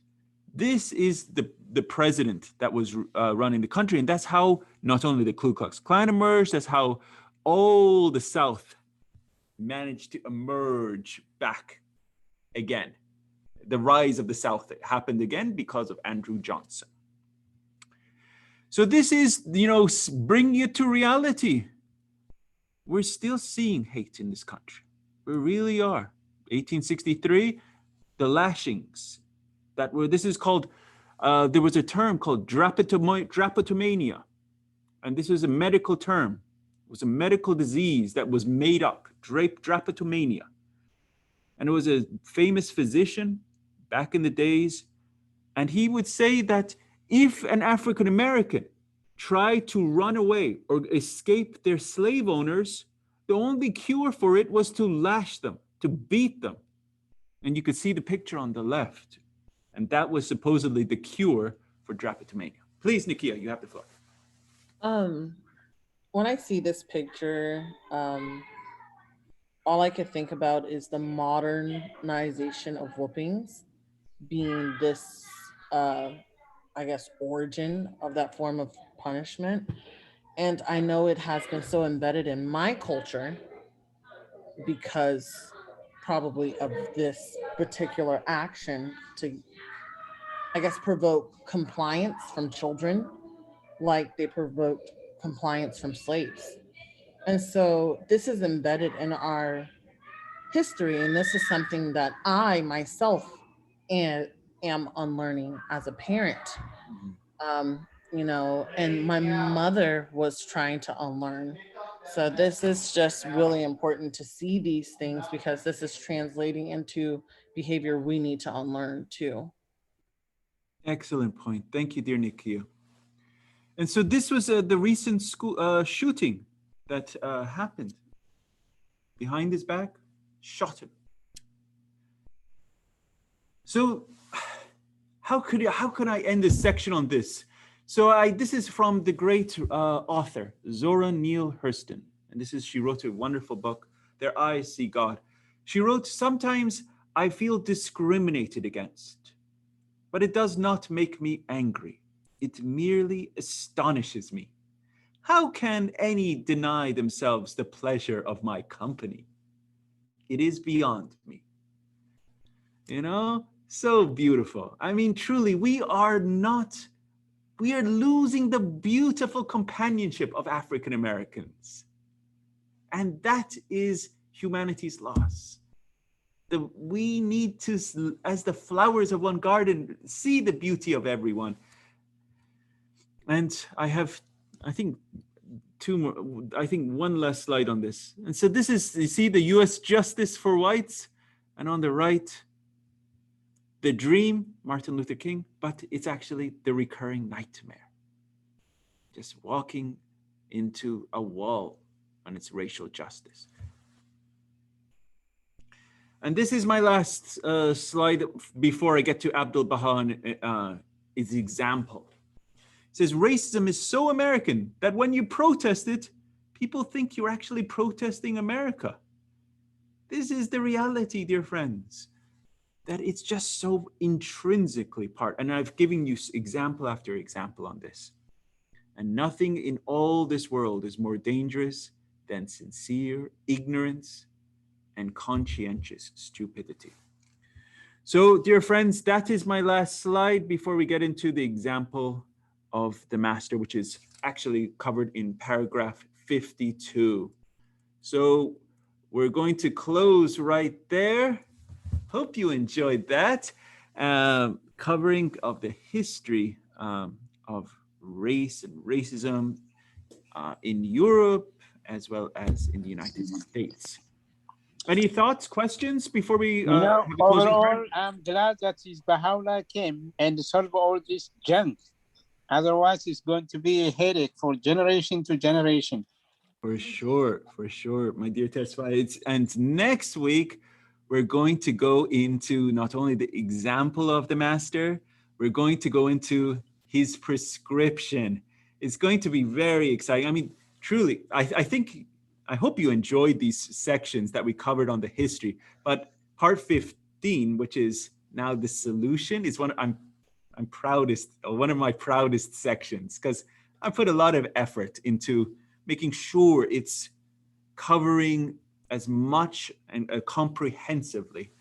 This is the president that was running the country, and that's how not only the Ku Klux Klan emerged, that's how all the South managed to emerge back again. The rise of the South happened again because of Andrew Johnson. So this is, bring you to reality. We're still seeing hate in this country. We really are. 1863, the lashings this is called, there was a term called drapetomania. And this was a medical term. It was a medical disease that was made up, drapetomania. And it was a famous physician back in the days. And he would say that if an African American tried to run away or escape their slave owners, the only cure for it was to lash them, to beat them. And you could see the picture on the left. And that was supposedly the cure for drapetomania. Please, Nikia, you have the floor. When I see this picture, all I could think about is the modernization of whoopings being this, I guess, origin of that form of punishment. And I know it has been so embedded in my culture because probably of this particular action to, I guess, provoke compliance from children like they provoked compliance from slaves. And so this is embedded in our history. And this is something that I myself am unlearning as a parent. You know, and my mother was trying to unlearn. So this is just really important to see these things because this is translating into behavior we need to unlearn too. Excellent point. Thank you, dear Nikia. And so this was the recent school shooting that happened. Behind his back, shot him. So how could I end this section on this? So this is from the great author, Zora Neale Hurston. And she wrote a wonderful book, Their Eyes See God. She wrote, sometimes I feel discriminated against, but it does not make me angry. It merely astonishes me. How can any deny themselves the pleasure of my company? It is beyond me. You know, so beautiful. I mean, truly, we are losing the beautiful companionship of African Americans. And that is humanity's loss. We need to, as the flowers of one garden, see the beauty of everyone. And I think one last slide on this. And so this is, you see the US Justice for Whites, and on the right, the dream, Martin Luther King, but it's actually the recurring nightmare. Just walking into a wall on its racial justice. And this is my last slide before I get to Abdu'l Bahá, his example. It says, racism is so American that when you protest it, people think you're actually protesting America. This is the reality, dear friends, that it's just so intrinsically part. And I've given you example after example on this. And nothing in all this world is more dangerous than sincere ignorance and conscientious stupidity. So, dear friends, that is my last slide before we get into the example of the master, which is actually covered in paragraph 52. So we're going to close right there. Hope you enjoyed that covering of the history of race and racism in Europe as well as in the United States. Any thoughts, questions before we have a closing overall, prayer? I'm glad that Baha'u'llah came and solved all this junk. Otherwise, it's going to be a headache for generation to generation. For sure, my dear Tesfa. And next week, we're going to go into not only the example of the master, we're going to go into his prescription. It's going to be very exciting. I mean, truly, I hope you enjoyed these sections that we covered on the history, but part 15, which is now the solution, is one of my proudest sections, because I put a lot of effort into making sure it's covering as much and comprehensively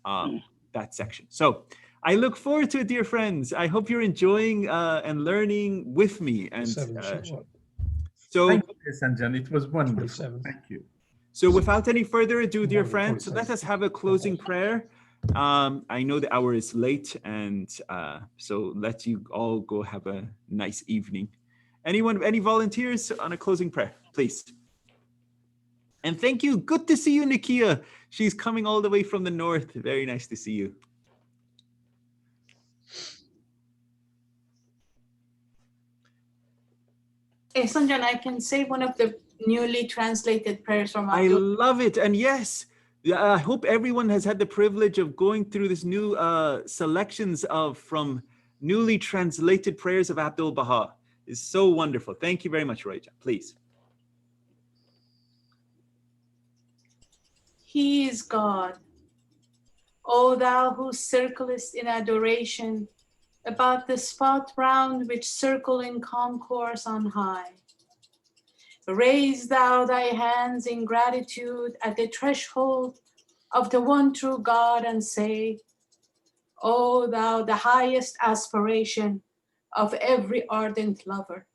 that section. So I look forward to it, dear friends. I hope you're enjoying and learning with me. And so thank you, Sanjan. It was wonderful. Thank you. So without any further ado, dear friends, let us have a closing prayer. I know the hour is late, and so let you all go have a nice evening. Any volunteers on a closing prayer, please? And thank you. Good to see you, Nikia. She's coming all the way from the north. Very nice to see you. Hey, Sanjan, I can say one of the newly translated prayers from I love it. And yes, I hope everyone has had the privilege of going through this new selections from newly translated prayers of Abdu'l Bahá. It's so wonderful. Thank you very much, Roija. Please. He is God. O thou who circlest in adoration about the spot round which circle in concourse on high, raise thou thy hands in gratitude at the threshold of the one true God and say, O thou the highest aspiration of every ardent lover.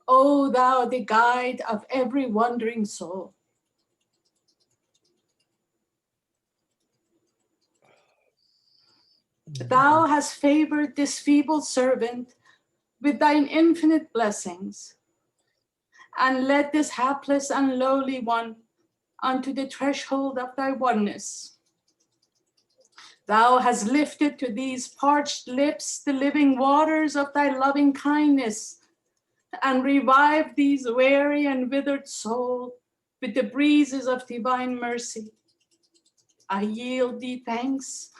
O thou the guide of every wandering soul. Thou hast favored this feeble servant with thine infinite blessings, and led this hapless and lowly one unto the threshold of thy oneness. Thou hast lifted to these parched lips the living waters of thy loving kindness, and revived these weary and withered souls with the breezes of divine mercy. I yield thee thanks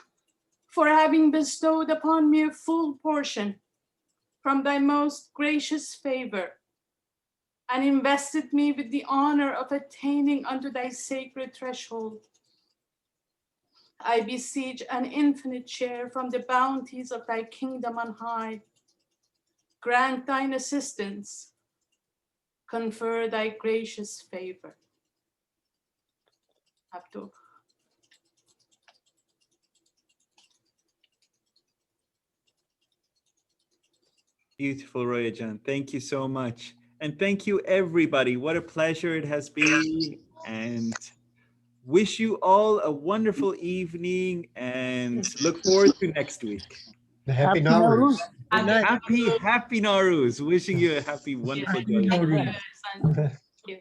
for having bestowed upon me a full portion from thy most gracious favor, and invested me with the honor of attaining unto thy sacred threshold. I beseech an infinite share from the bounties of thy kingdom on high. Grant thine assistance, confer thy gracious favor. Abdu'l. Beautiful, Royajan. Thank you so much. And thank you, everybody. What a pleasure it has been. And wish you all a wonderful evening and look forward to next week. Happy Nowruz. Good night. Happy Nowruz. Wishing you a happy, wonderful day. Nowruz. Thank you.